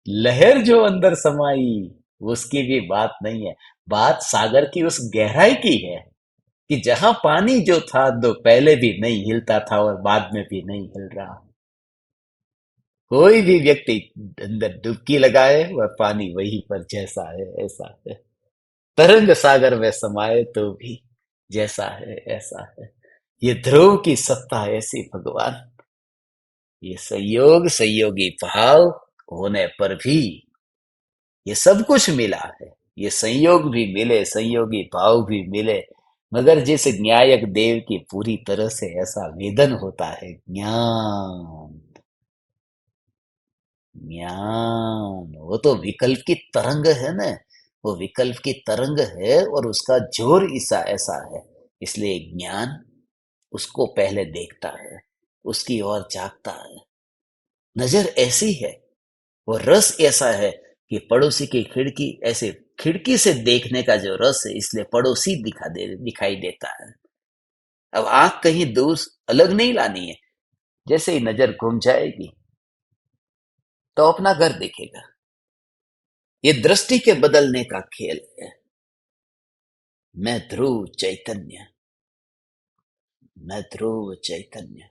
लहर जो अंदर समाई, उसकी भी बात नहीं है। बात सागर की उस गहराई की है कि जहां पानी जो था दो पहले भी नहीं हिलता था और बाद में भी नहीं हिल रहा। कोई भी व्यक्ति अंदर डुबकी लगाए, वह पानी वहीं पर जैसा है ऐसा है। तरंग सागर में समाये तो भी जैसा है ऐसा है। ये ध्रुव की सत्ता ऐसी भगवान। ये संयोग संयोगी भाव होने पर भी ये सब कुछ मिला है। ये संयोग भी मिले, संयोगी भाव भी मिले, मगर जिस न्यायक देव की पूरी तरह से ऐसा वेदन होता है, ज्ञान। ज्ञान वो तो विकल्प की तरंग है ना। वो विकल्प की तरंग है और उसका जोर ऐसा ऐसा है। इसलिए ज्ञान उसको पहले देखता है, उसकी ओर झांकता है। नजर ऐसी है, वो रस ऐसा है कि पड़ोसी की खिड़की ऐसे, खिड़की से देखने का जो रस है, इसलिए पड़ोसी दिखाई देता है। अब आंख कहीं दूर अलग नहीं लानी है। जैसे ही नजर घूम जाएगी तो अपना घर दिखेगा। ये दृष्टि के बदलने का खेल है। मैं ध्रुव चैतन्य। मैं ध्रुव चैतन्य।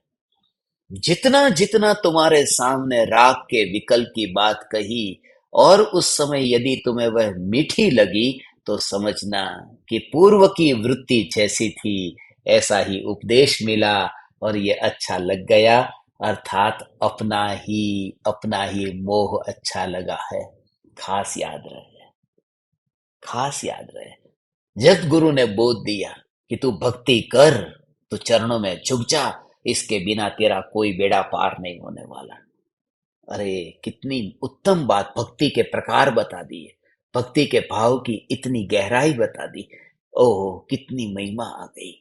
जितना जितना तुम्हारे सामने राग के विकल्प की बात कही, और उस समय यदि तुम्हें वह मीठी लगी, तो समझना कि पूर्व की वृत्ति जैसी थी ऐसा ही उपदेश मिला और ये अच्छा लग गया। अर्थात अपना ही मोह अच्छा लगा है। खास याद रहे। खास याद रहे। जब गुरु ने बोध दिया कि तू भक्ति कर, तू चरणों में झुक जा, इसके बिना तेरा कोई बेड़ा पार नहीं होने वाला। अरे कितनी उत्तम बात, भक्ति के प्रकार बता दिए, भक्ति के भाव की इतनी गहराई बता दी। ओह कितनी महिमा आ गई।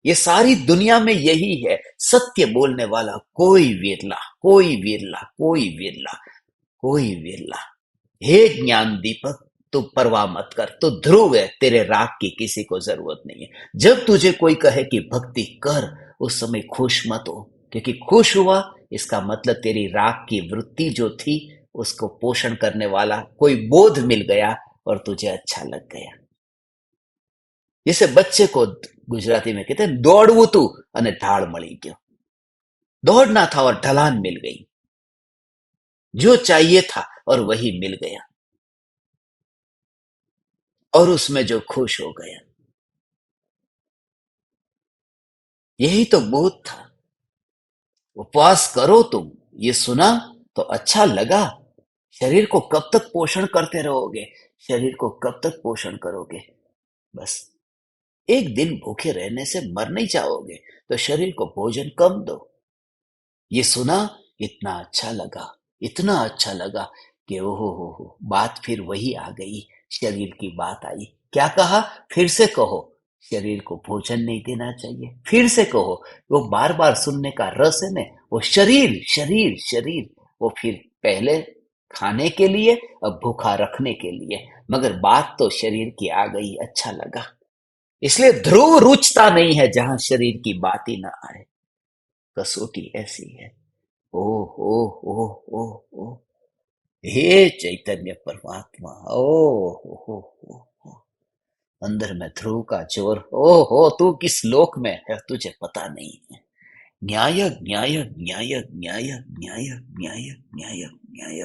ये सारी दुनिया में यही है, सत्य बोलने वाला कोई विरला, कोई विरला, कोई विरला, कोई विरला। हे ज्ञान दीपक, तू परवाह मत कर, तू ध्रुव है, तेरे राग की किसी को जरूरत नहीं है। जब तुझे कोई कहे कि भक्ति कर, उस समय खुश मत हो, क्योंकि खुश हुआ इसका मतलब तेरी राग की वृत्ति जो थी उसको पोषण करने वाला कोई बोध मिल गया और तुझे अच्छा लग गया। जैसे बच्चे को गुजराती में कहते हैं दौड़વું તું અને ઢાળ મળી ગયો। दौड़ना था और ढलान मिल गई, जो चाहिए था और वही मिल गया, और उसमें जो खुश हो गया। यही तो बोध था। उपवास करो तुम, ये सुना तो अच्छा लगा। शरीर को कब तक पोषण करते रहोगे? शरीर को कब तक पोषण करोगे? बस एक दिन भूखे रहने से मर नहीं जाओगे, तो शरीर को भोजन कम दो। ये सुना, इतना अच्छा लगा, इतना अच्छा लगा कि ओहो हो, बात फिर वही आ गई। शरीर की बात आई। क्या कहा? फिर से कहो। शरीर को भोजन नहीं देना चाहिए, फिर से कहो। वो बार बार सुनने का रस है ना, वो शरीर शरीर शरीर, वो फिर पहले खाने के लिए, अब भूखा रखने के लिए, मगर बात तो शरीर की आ गई, अच्छा लगा। इसलिए ध्रुव रुचता नहीं है जहां शरीर की बात ही ना आए। कसौटी ऐसी है। ओ हो हो हो हो। हे चैतन्य परमात्मा, हो। अंदर में ध्रुव का जोर, ओ हो, तू किस लोक में है तुझे पता नहीं है। न्याय न्याय न्याय न्याय न्याय न्याय न्याय न्याय।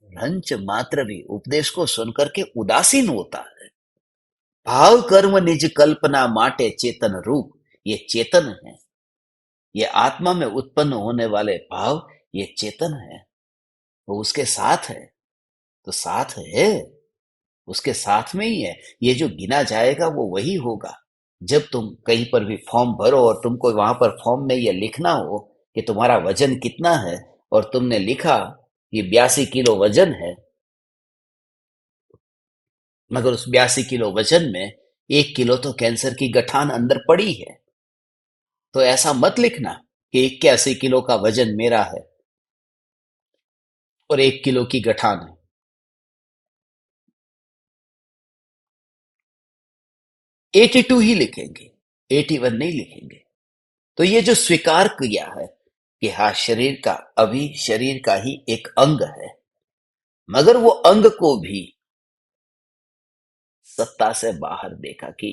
रंच मात्र भी उपदेश को सुनकर के उदासीन होता है। भाव कर्म निज कल्पना माटे चेतन रूप, ये चेतन है। ये आत्मा में उत्पन्न होने वाले भाव, ये चेतन है। वो उसके साथ है, तो साथ है, उसके साथ में ही है। ये जो गिना जाएगा वो वही होगा। जब तुम कहीं पर भी फॉर्म भरो और तुमको वहां पर फॉर्म में ये लिखना हो कि तुम्हारा वजन कितना है, और तुमने लिखा ये 82 किलो वजन है, मगर उस 82 किलो वजन में 1 किलो तो कैंसर की गठान अंदर पड़ी है। तो ऐसा मत लिखना कि 81 किलो का वजन मेरा है और 1 किलो की गठान है। 82 ही लिखेंगे, 81 नहीं लिखेंगे। तो ये जो स्वीकार किया है कि हाँ, शरीर का अभी शरीर का ही एक अंग है, मगर वो अंग को भी सत्ता से बाहर देखा कि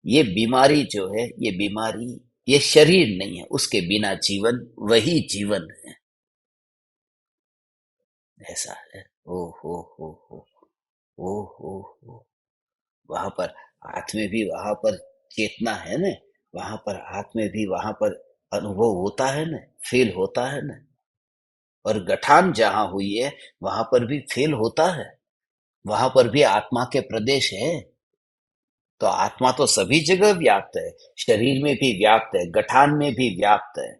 ये बीमारी जो है, ये बीमारी, ये शरीर नहीं है, उसके बिना जीवन वही जीवन है। ऐसा है। ओ हो ओ हो। वहां पर हाथ में भी वहां पर चेतना है ना, वहां पर हाथ में भी वहां पर अनुभव होता है ना, फील होता है ना। और गठान जहां हुई है वहां पर भी फील होता है, वहां पर भी आत्मा के प्रदेश है। तो आत्मा तो सभी जगह व्याप्त है, शरीर में भी व्याप्त है, गठान में भी व्याप्त है।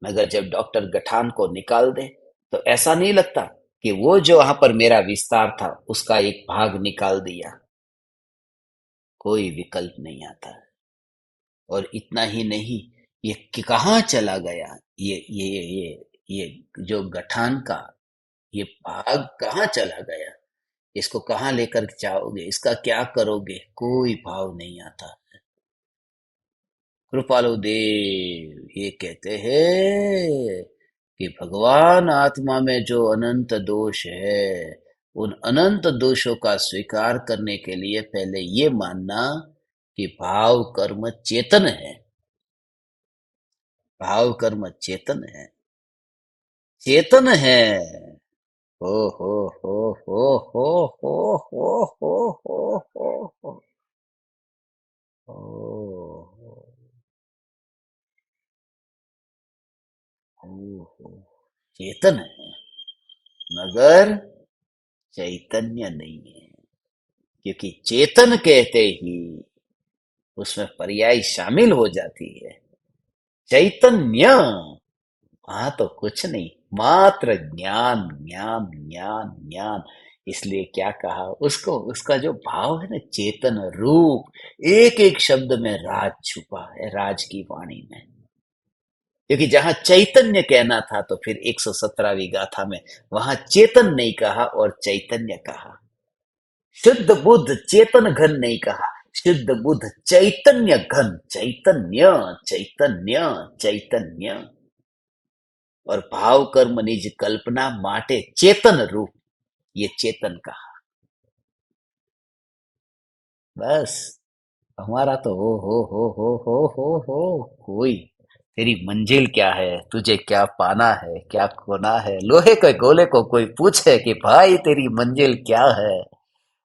मगर जब डॉक्टर गठान को निकाल दे तो ऐसा नहीं लगता कि वो जो वहां पर मेरा विस्तार था उसका एक भाग निकाल दिया। कोई विकल्प नहीं आता। और इतना ही नहीं, ये कहाँ चला गया, ये जो गठान का ये भाग कहाँ चला गया, इसको कहाँ लेकर जाओगे, इसका क्या करोगे, कोई भाव नहीं आता। कृपालु देव ये कहते हैं कि भगवान आत्मा में जो अनंत दोष है, उन अनंत दोषों का स्वीकार करने के लिए पहले ये मानना कि भाव कर्म चेतन है। भाव कर्म चेतन है, चेतन है। हो हो हो हो हो हो हो हो हो हो हो हो। चेतन है, मगर चैतन्य नहीं है। क्योंकि चेतन कहते ही उसमें पर्याय शामिल हो जाती है। चैतन्य, हाँ तो कुछ नहीं, मात्र ज्ञान ज्ञान ज्ञान ज्ञान। इसलिए क्या कहा उसको, उसका जो भाव है ना, चेतन रूप। एक एक शब्द में राज छुपा है, राज की वाणी में। क्योंकि जहां चैतन्य कहना था तो फिर 117वीं गाथा में वहां चेतन नहीं कहा और चैतन्य कहा। शुद्ध बुद्ध चेतन घन नहीं कहा, शुद्ध बुद्ध चैतन्य घन, चैतन्य चैतन्य चैतन्य। और भाव कर्म निज कल्पना माटे चेतन रूप, ये चेतन कहा। बस हमारा तो हो कोई। तेरी मंजिल क्या है, तुझे क्या पाना है, क्या खोना है। लोहे के गोले को कोई पूछे कि भाई तेरी मंजिल क्या है,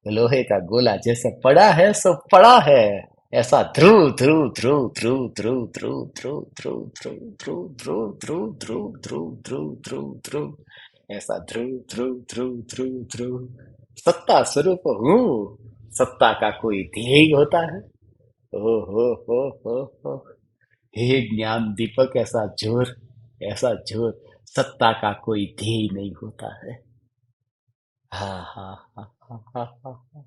लोहे का गोला जैसे पड़ा है सो पड़ा है। ऐसा ध्रुव ध्रुव ध्रुव ध्रुव ध्रुव ध्रुव ध्रुव ध्रुव ध्रुव ध्रुव ध्रुव ध्रुव ध्रुव ध्रुव ध्रुव ध्रुव ध्रुव, ऐसा ध्रुव ध्रुव ध्रुव ध्रुव ध्रुव। सत्ता स्वरूप हूँ, सत्ता का कोई ध्येय होता है। ओ हो हे ज्ञान दीपक, ऐसा जोर, ऐसा जोर। सत्ता का कोई ध्येय नहीं होता है। हाँ हाँ हाँ हाँ हाँ हाँ।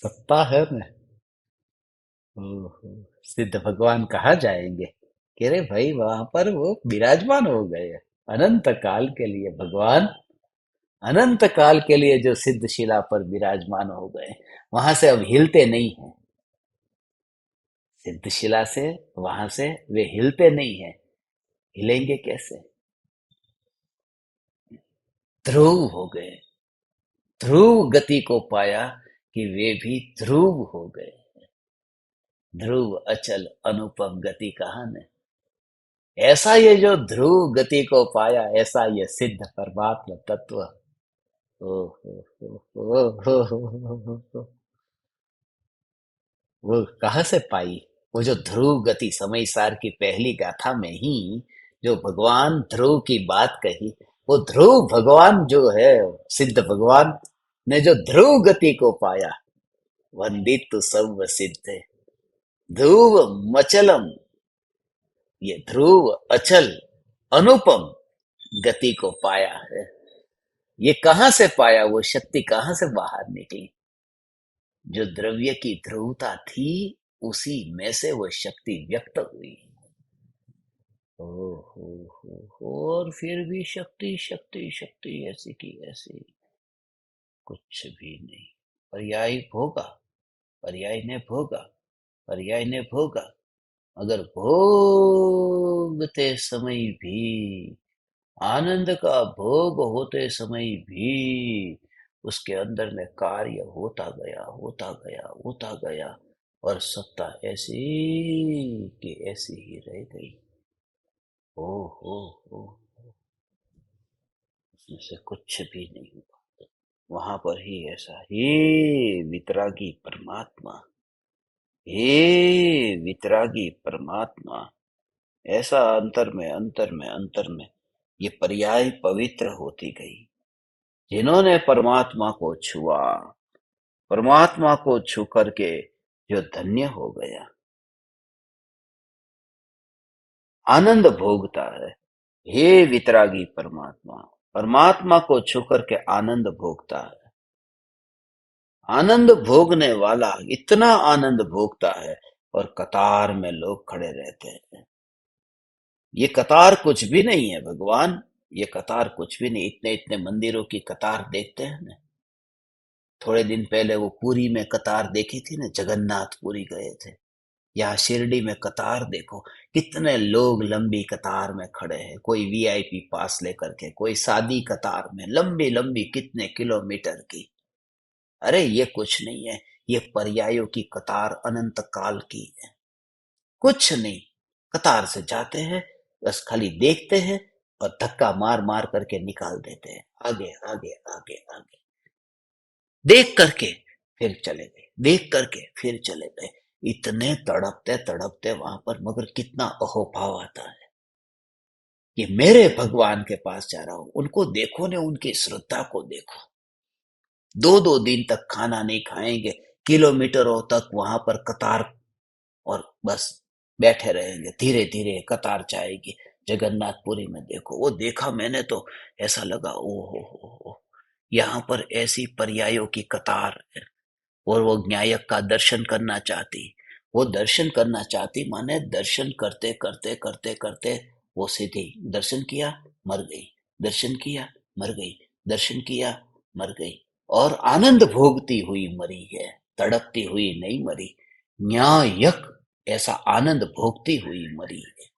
सत्ता है ना। ओहो, सिद्ध भगवान कहाँ जाएंगे? कह रहे भाई वहां पर वो विराजमान हो गए। अनंत काल के लिए भगवान, अनंत काल के लिए जो सिद्ध शिला पर विराजमान हो गए, वहां से अब हिलते नहीं है। सिद्ध शिला से, वहां से वे हिलते नहीं है। हिलेंगे कैसे? ध्रुव हो गए, ध्रुव गति को पाया कि वे भी ध्रुव हो गए। ध्रुव अचल अनुपम गति कहान है। ऐसा ये जो ध्रुव गति को पाया, ऐसा ये सिद्ध परमात्म तत्व। ओ हो, वो कहाँ से पाई? वो जो ध्रुव गति समय सार की पहली गाथा में ही जो भगवान ध्रुव की बात कही, वो ध्रुव भगवान जो है, सिद्ध भगवान ने जो ध्रुव गति को पाया, वंदित सर्व सिद्ध, ध्रुव मचलम, ये ध्रुव अचल अनुपम गति को पाया है। ये कहाँ से पाया? वो शक्ति कहाँ से बाहर निकली? जो द्रव्य की ध्रुवता थी, उसी में से वो शक्ति व्यक्त हुई। ओ और फिर भी शक्ति शक्ति शक्ति ऐसी की ऐसी, कुछ भी नहीं। पर्याय भोगा, पर्याय ने भोगा, पर्याय ने भोगा, मगर भोगते समय भी, आनंद का भोग होते समय भी, उसके अंदर में कार्य होता गया होता गया होता गया, और सत्ता ऐसी कि ऐसी ही रह गई। ओ हो, उसमें से कुछ भी नहीं हुआ। वहां पर ही ऐसा, हे वितरागी परमात्मा, हे वितरागी परमात्मा, ऐसा अंतर में अंतर में अंतर में ये पर्याय पवित्र होती गई। जिन्होंने परमात्मा को छुआ, परमात्मा को छू करके जो धन्य हो गया, आनंद भोगता है। हे वितरागी परमात्मा, परमात्मा को छू करके आनंद भोगता है। आनंद भोगने वाला इतना आनंद भोगता है, और कतार में लोग खड़े रहते हैं। ये कतार कुछ भी नहीं है भगवान, ये कतार कुछ भी नहीं। इतने इतने मंदिरों की कतार देखते हैं ना। थोड़े दिन पहले वो पुरी में कतार देखी थी ना, जगन्नाथ पुरी गए थे। यहाँ शिरडी में कतार देखो, कितने लोग लंबी कतार में खड़े हैं। कोई वीआईपी पास लेकर के, कोई सादी कतार में, लंबी लंबी कितने किलोमीटर की। अरे ये कुछ नहीं है, ये पर्यायों की कतार अनंत काल की है। कुछ नहीं, कतार से जाते हैं, बस खाली देखते हैं और धक्का मार मार करके निकाल देते हैं, आगे आगे आगे आगे। देख करके फिर चले गए, देख करके फिर चले गए। इतने तड़पते तड़पते वहां पर, मगर कितना अहोभाव आता है कि मेरे भगवान के पास जा रहा हूं। उनको देखो ने, उनकी श्रद्धा को देखो। दो दो दिन तक खाना नहीं खाएंगे, किलोमीटरों तक वहां पर कतार, और बस बैठे रहेंगे। धीरे धीरे कतार जाएगी। जगन्नाथपुरी में देखो, वो देखा मैंने तो ऐसा लगा, ओ हो, यहाँ पर ऐसी पर्यायों की कतार है। और वो न्यायक का दर्शन करना चाहती, वो दर्शन करना चाहती, माने दर्शन करते करते करते करते वो सीधी दर्शन किया, मर गई, दर्शन किया, मर गई, दर्शन किया, मर गई। और आनंद भोगती हुई मरी है, तड़पती हुई नहीं मरी। न्यायक ऐसा आनंद भोगती हुई मरी है,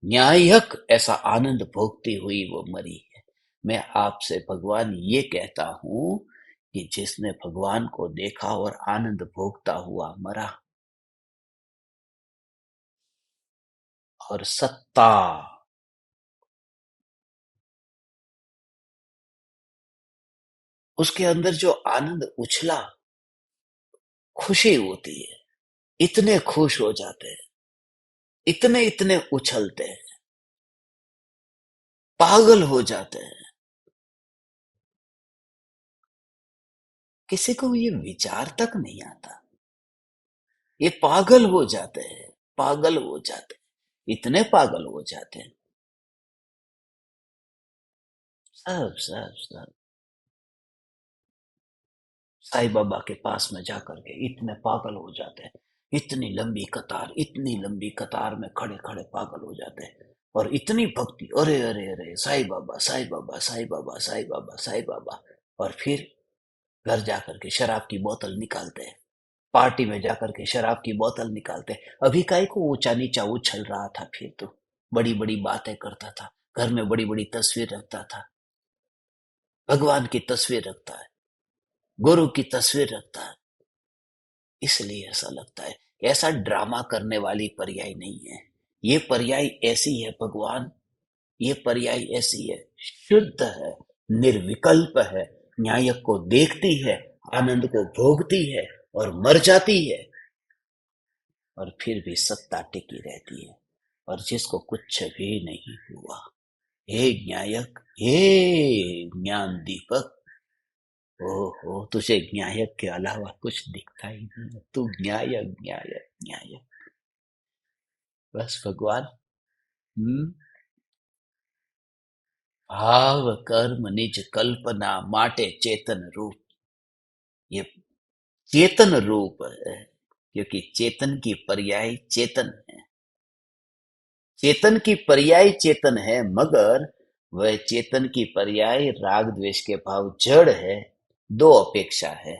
न्यायक ऐसा आनंद भोगती हुई वो मरी है। मैं आपसे भगवान ये कहता हूं कि जिसने भगवान को देखा और आनंद भोगता हुआ मरा, और सत्ता, उसके अंदर जो आनंद उछला, खुशी होती है। इतने खुश हो जाते हैं, इतने इतने उछलते हैं, पागल हो जाते हैं। किसी को ये विचार तक नहीं आता, ये पागल हो जाते हैं, पागल हो जाते हैं, इतने पागल हो जाते हैं। सब सब सब साईं बाबा के पास में जाकर के इतने पागल हो जाते हैं। इतनी लंबी कतार, इतनी लंबी कतार में खड़े खड़े पागल हो जाते हैं। और इतनी भक्ति, अरे अरे अरे, साईं बाबा साईं बाबा साईं बाबा साईं बाबा साईं बाबा। और फिर घर जाकर के शराब की बोतल निकालते हैं, पार्टी में जाकर के शराब की बोतल निकालते हैं। अभी काहे को ऊंचा नीचा उछल रहा था, फिर तो बड़ी बड़ी बातें करता था, घर में बड़ी बड़ी तस्वीर रखता था, भगवान की तस्वीर रखता है, गुरु की तस्वीर रखता है। इसलिए ऐसा लगता है ऐसा ड्रामा करने वाली पर्याय नहीं है। ये पर्याय ऐसी है भगवान, ये पर्याय ऐसी है, शुद्ध है, निर्विकल्प है, न्यायक को देखती है, आनंद को भोगती है और मर जाती है, और फिर भी सत्ता टिकी रहती है, और जिसको कुछ भी नहीं हुआ। हे न्यायक, हे ज्ञान दीपक, ओहो तुझे न्यायक के अलावा कुछ दिखता ही नहीं है। तू न्यायक न्यायक न्यायक, बस भगवान। हम्म। भाव कर्म निज कल्पना माटे चेतन रूप, ये चेतन रूप है, क्योंकि चेतन की पर्याय चेतन है। चेतन की पर्याय चेतन है, मगर वह चेतन की पर्याय राग द्वेष के भाव जड़ है। दो अपेक्षा है।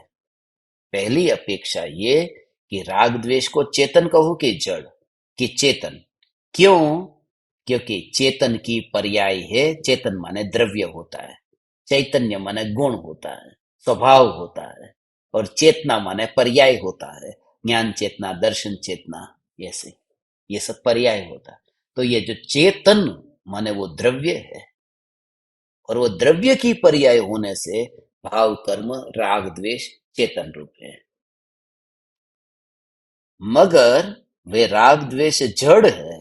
पहली अपेक्षा ये कि राग द्वेष को चेतन कहो कि जड़, कि चेतन। क्यों? क्योंकि चेतन की पर्याय है, चेतन माने द्रव्य होता है, चैतन्य माने गुण होता है, स्वभाव होता है, और चेतना माने पर्याय होता है, ज्ञान चेतना, दर्शन चेतना, ऐसे ये सब पर्याय होता है। तो ये जो चेतन माने वो द्रव्य है, और वो द्रव्य की पर्याय होने से भाव कर्म राग द्वेष चेतन रूप है। मगर वे राग द्वेष जड़ है,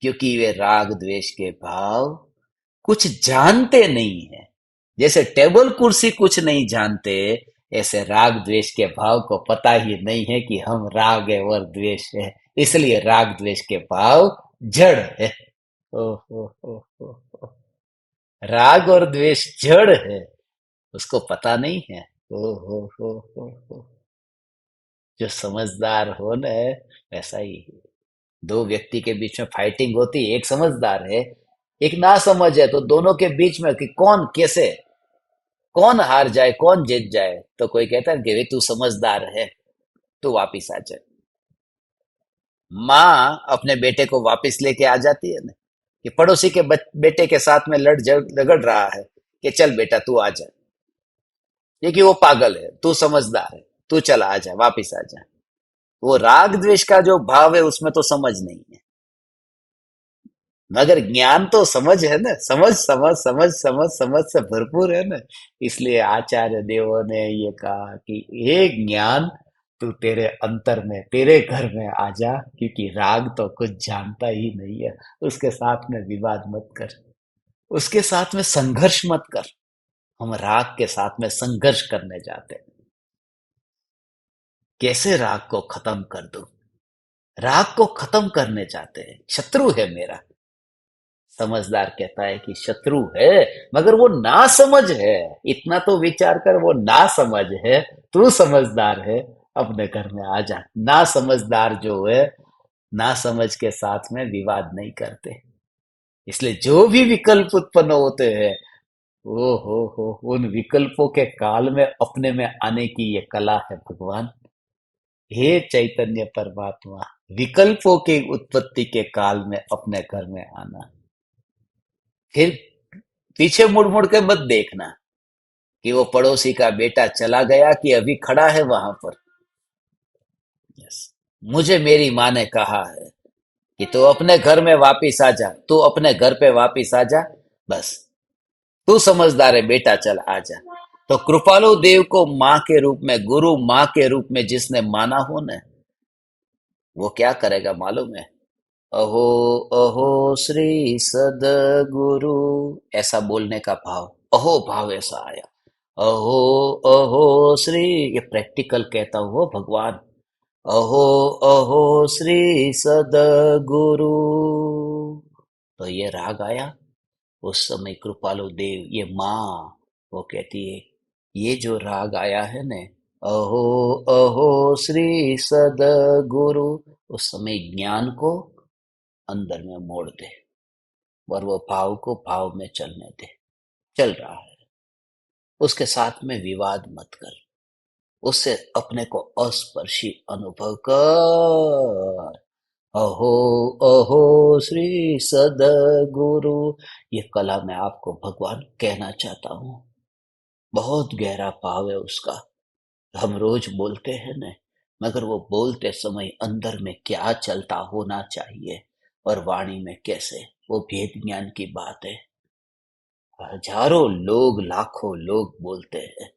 क्योंकि वे राग द्वेष के भाव कुछ जानते नहीं है। जैसे टेबल कुर्सी कुछ नहीं जानते, ऐसे राग द्वेष के भाव को पता ही नहीं है कि हम राग है और द्वेष है, इसलिए राग द्वेष के भाव जड़ है। ओ हो हो हो। राग और द्वेष जड़ है, उसको पता नहीं है। ओ हो। जो समझदार हो न, वैसा ही है। दो व्यक्ति के बीच में फाइटिंग होती है, एक समझदार है, एक ना समझ है, तो दोनों के बीच में कि कौन कैसे, कौन हार जाए कौन जीत जाए, तो कोई कहता है कि भाई तू समझदार है, तू वापिस आ जाए। माँ अपने बेटे को वापिस लेके आ जाती है ना, कि पड़ोसी के बेटे के साथ में झगड़ रहा है, कि चल बेटा तू आ जा, ये कि वो पागल है, तू समझदार है, तू चला आ जा, वापिस आ जा। वो राग द्वेष का जो भाव है उसमें तो समझ नहीं है, मगर ज्ञान तो समझ है ना, समझ समझ समझ समझ समझ से भरपूर है ना। इसलिए आचार्य देवों ने ये कहा कि हे ज्ञान, तू तेरे अंतर में, तेरे घर में आ जा, क्योंकि राग तो कुछ जानता ही नहीं है। उसके साथ में विवाद मत कर, उसके साथ में संघर्ष मत कर। हम राग के साथ में संघर्ष करने जाते हैं। कैसे राग को खत्म कर दूं? राग को खत्म करने चाहते हैं, शत्रु है मेरा। समझदार कहता है कि शत्रु है, मगर वो ना समझ है। इतना तो विचार कर, वो ना समझ है, तू समझदार है, अपने घर में आ जा। ना समझदार जो है, ना समझ के साथ में विवाद नहीं करते। इसलिए जो भी विकल्प उत्पन्न होते हैं, ओ हो, उन विकल्पों के काल में अपने में आने की ये कला है भगवान। हे चैतन्य परमात्मा, विकल्पों की उत्पत्ति के काल में अपने घर में आना। फिर पीछे मुड़ मुड़ के मत देखना कि वो पड़ोसी का बेटा चला गया कि अभी खड़ा है वहां पर। यस, मुझे मेरी माँ ने कहा है कि तू अपने घर में वापिस आ जा, तू अपने घर पे वापिस आ जा, बस तू समझदार है बेटा, चल आ जा। तो कृपालु देव को माँ के रूप में, गुरु माँ के रूप में जिसने माना हो न, वो क्या करेगा मालूम है? अहो अहो श्री सदगुरु, ऐसा बोलने का भाव, अहो भाव ऐसा आया। अहो अहो श्री, ये प्रैक्टिकल कहता हुआ भगवान। अहो अहो श्री सदगुरु, तो ये राग आया। उस समय कृपालु देव, ये माँ, वो कहती है ये जो राग आया है ने, अहो अहो श्री सदगुरु, उस समय ज्ञान को अंदर में मोड़ दे, और वो भाव को भाव में चलने दे। चल रहा है, उसके साथ में विवाद मत कर, उससे अपने को अस्पर्शी अनुभव कर। अहो अहो श्री सदगुरु, ये कला मैं आपको भगवान कहना चाहता हूँ। बहुत गहरा भाव है उसका। हम रोज बोलते हैं न, मगर वो बोलते समय अंदर में क्या चलता होना चाहिए और वाणी में कैसे, वो भेद ज्ञान की बात है। हजारों लोग, लाखों लोग बोलते हैं,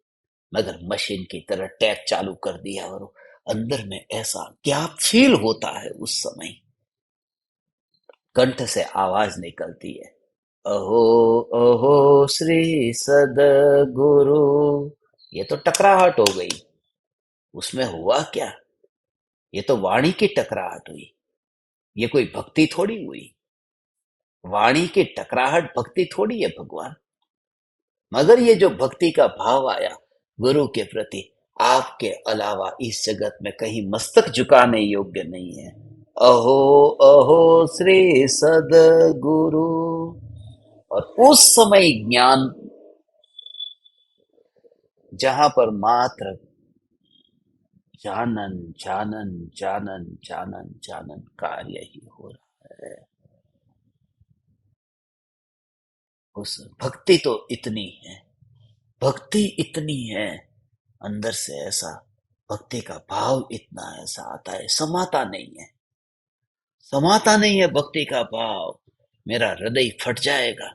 मगर मशीन की तरह टैप चालू कर दिया और अंदर में ऐसा क्या फील होता है उस समय, कंठ से आवाज निकलती है, अहो अहो श्री सदगुरु। ये तो टकराहट हो गई, उसमें हुआ क्या? ये तो वाणी की टकराहट हुई, ये कोई भक्ति थोड़ी हुई। वाणी की टकराहट भक्ति थोड़ी है भगवान। मगर ये जो भक्ति का भाव आया गुरु के प्रति, आपके अलावा इस जगत में कहीं मस्तक झुकाने योग्य नहीं है। अहो अहो श्री सदगुरु। और उस समय ज्ञान, जहां पर मात्र जानन जानन जानन जानन जानन कार्य ही हो रहा है, उस भक्ति तो इतनी है, भक्ति इतनी है, अंदर से ऐसा भक्ति का भाव इतना ऐसा आता है, समाता नहीं है, समाता नहीं है भक्ति का भाव। मेरा हृदय फट जाएगा,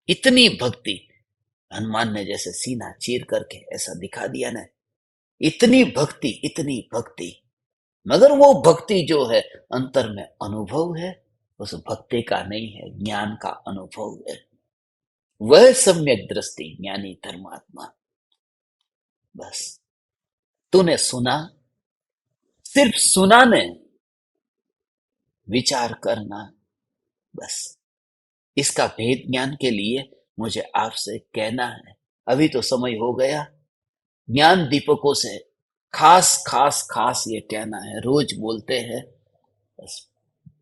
इतनी भक्ति। हनुमान ने जैसे सीना चीर करके ऐसा दिखा दिया ना, इतनी भक्ति, इतनी भक्ति। मगर वो भक्ति जो है अंतर में अनुभव है, उस भक्ति का नहीं है, ज्ञान का अनुभव है। वह सम्यक दृष्टि ज्ञानी धर्मात्मा। बस तूने सुना, सिर्फ सुना ने, विचार करना, बस इसका भेद ज्ञान के लिए मुझे आपसे कहना है। अभी तो समय हो गया, ज्ञान दीपकों से खास खास खास ये कहना है, रोज बोलते हैं, बस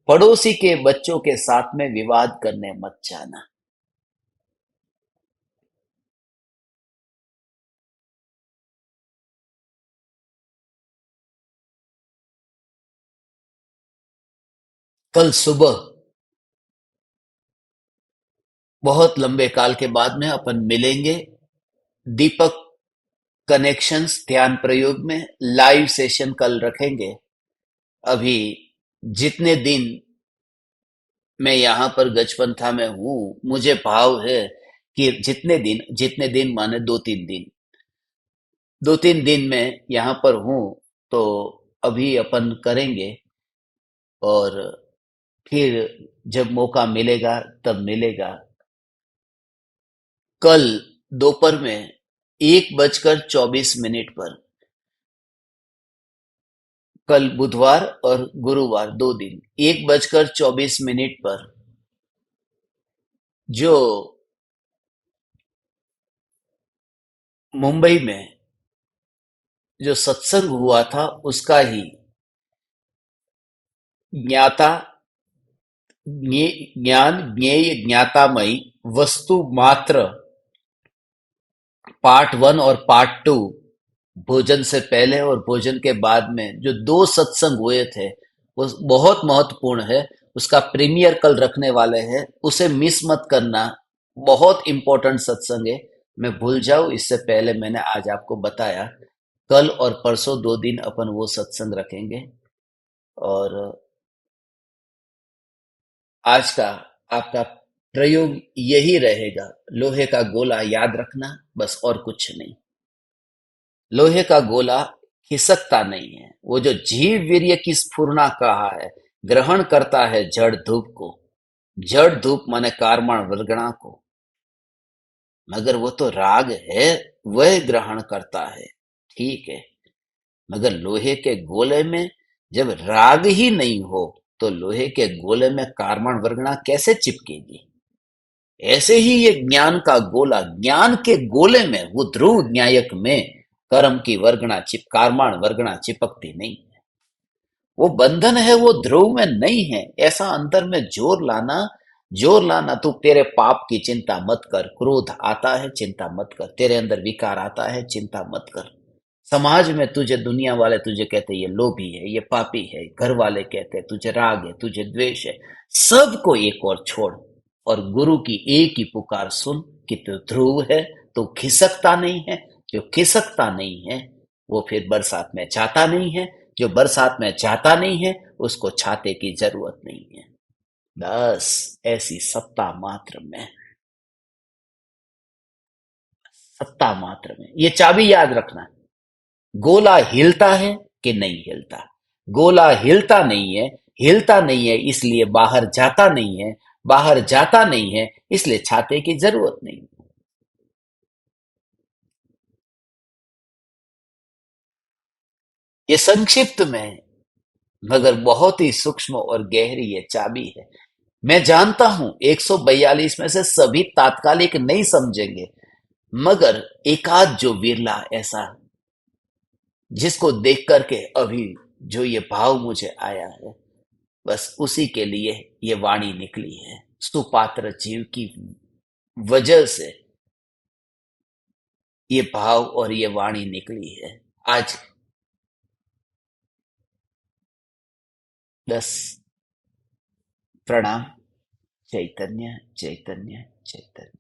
पड़ोसी के बच्चों के साथ में विवाद करने मत जाना। कल सुबह बहुत लंबे काल के बाद में अपन मिलेंगे, दीपक कनेक्शंस ध्यान प्रयोग में लाइव सेशन कल रखेंगे। अभी जितने दिन मैं यहाँ पर गजपंथा में हूँ, मुझे भाव है कि जितने दिन माने 2-3 दिन, 2-3 दिन में यहाँ पर हूँ, तो अभी अपन करेंगे। और फिर जब मौका मिलेगा तब मिलेगा। कल दोपहर में 1:24 पर, कल बुधवार और गुरुवार 2 दिन, 1:24 पर जो मुंबई में जो सत्संग हुआ था, उसका ही ज्ञाता ज्ञान ज्ञेय ज्ञातामयी वस्तु मात्र पार्ट 1 और पार्ट 2, भोजन से पहले और भोजन के बाद में जो 2 सत्संग हुए थे, वो बहुत महत्वपूर्ण है। उसका प्रीमियर कल रखने वाले हैं, उसे मिस मत करना। बहुत इंपॉर्टेंट सत्संग है। मैं भूल जाऊं इससे पहले मैंने आज आपको बताया, कल और परसों 2 दिन अपन वो सत्संग रखेंगे। और आज का आपका प्रयोग यही रहेगा, लोहे का गोला याद रखना, बस और कुछ नहीं। लोहे का गोला खिसकता नहीं है। वो जो जीव वीर्य की स्फुरना कहा है, ग्रहण करता है जड़ धूप को, जड़ धूप माने कारमाण वर्गणा को, मगर वो तो राग है, वह ग्रहण करता है, ठीक है। मगर लोहे के गोले में जब राग ही नहीं हो, तो लोहे के गोले में कारमाण वर्गणा कैसे चिपकेगी? ऐसे ही ये ज्ञान का गोला, ज्ञान के गोले में, वो ध्रुव न्यायक में कर्म की वर्गणा कारमाण वर्गणा चिपकती नहीं है। वो बंधन है, वो ध्रुव में नहीं है। ऐसा अंतर में जोर लाना। तू तेरे पाप की चिंता मत कर, क्रोध आता है चिंता मत कर, तेरे अंदर विकार आता है चिंता मत कर। समाज में तुझे दुनिया वाले तुझे कहते ये लोभी है, ये पापी है, घर वाले कहते तुझे राग है, तुझे द्वेष है, सबको एक और छोड़ और गुरु की एक ही पुकार सुन कि तू ध्रुव है, तू खिसकता नहीं है। जो खिसकता नहीं है, वो फिर बरसात में जाता नहीं है। जो बरसात में जाता नहीं है उसको छाते की जरूरत नहीं है। बस ऐसी सत्ता मात्र में, सत्ता मात्र में ये चाबी याद रखना। गोला हिलता है कि नहीं हिलता? गोला हिलता नहीं है, हिलता नहीं है इसलिए बाहर जाता नहीं है, बाहर जाता नहीं है इसलिए छाते की जरूरत नहीं। ये संक्षिप्त में मगर बहुत ही सूक्ष्म और गहरी ये चाबी है। मैं जानता हूं 142 में से सभी तात्कालिक नहीं समझेंगे, मगर एकाध जो विरला ऐसा जिसको देख करके अभी जो ये भाव मुझे आया है, बस उसी के लिए ये वाणी निकली है। सुपात्र जीव की वजह से ये भाव और ये वाणी निकली है। आज बस प्रणाम। चैतन्य चैतन्य चैतन्य।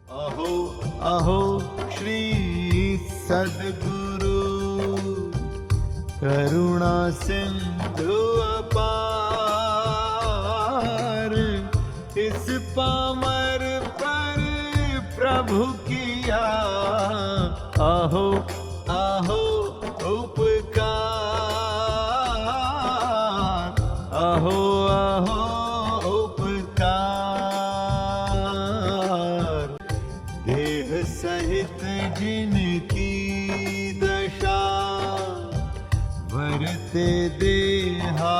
अहो अहो श्री सद्गुरु करुणा सिंधु अपार, इस पामर पर प्रभु किया अहो अहो उपकार, अहो अहो उपकार। देह सहित जिनकी दशा वरते देहातीत,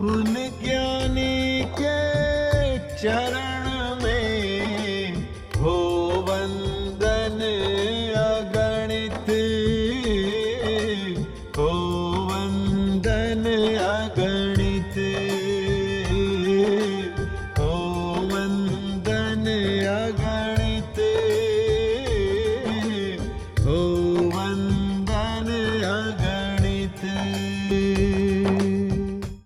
उन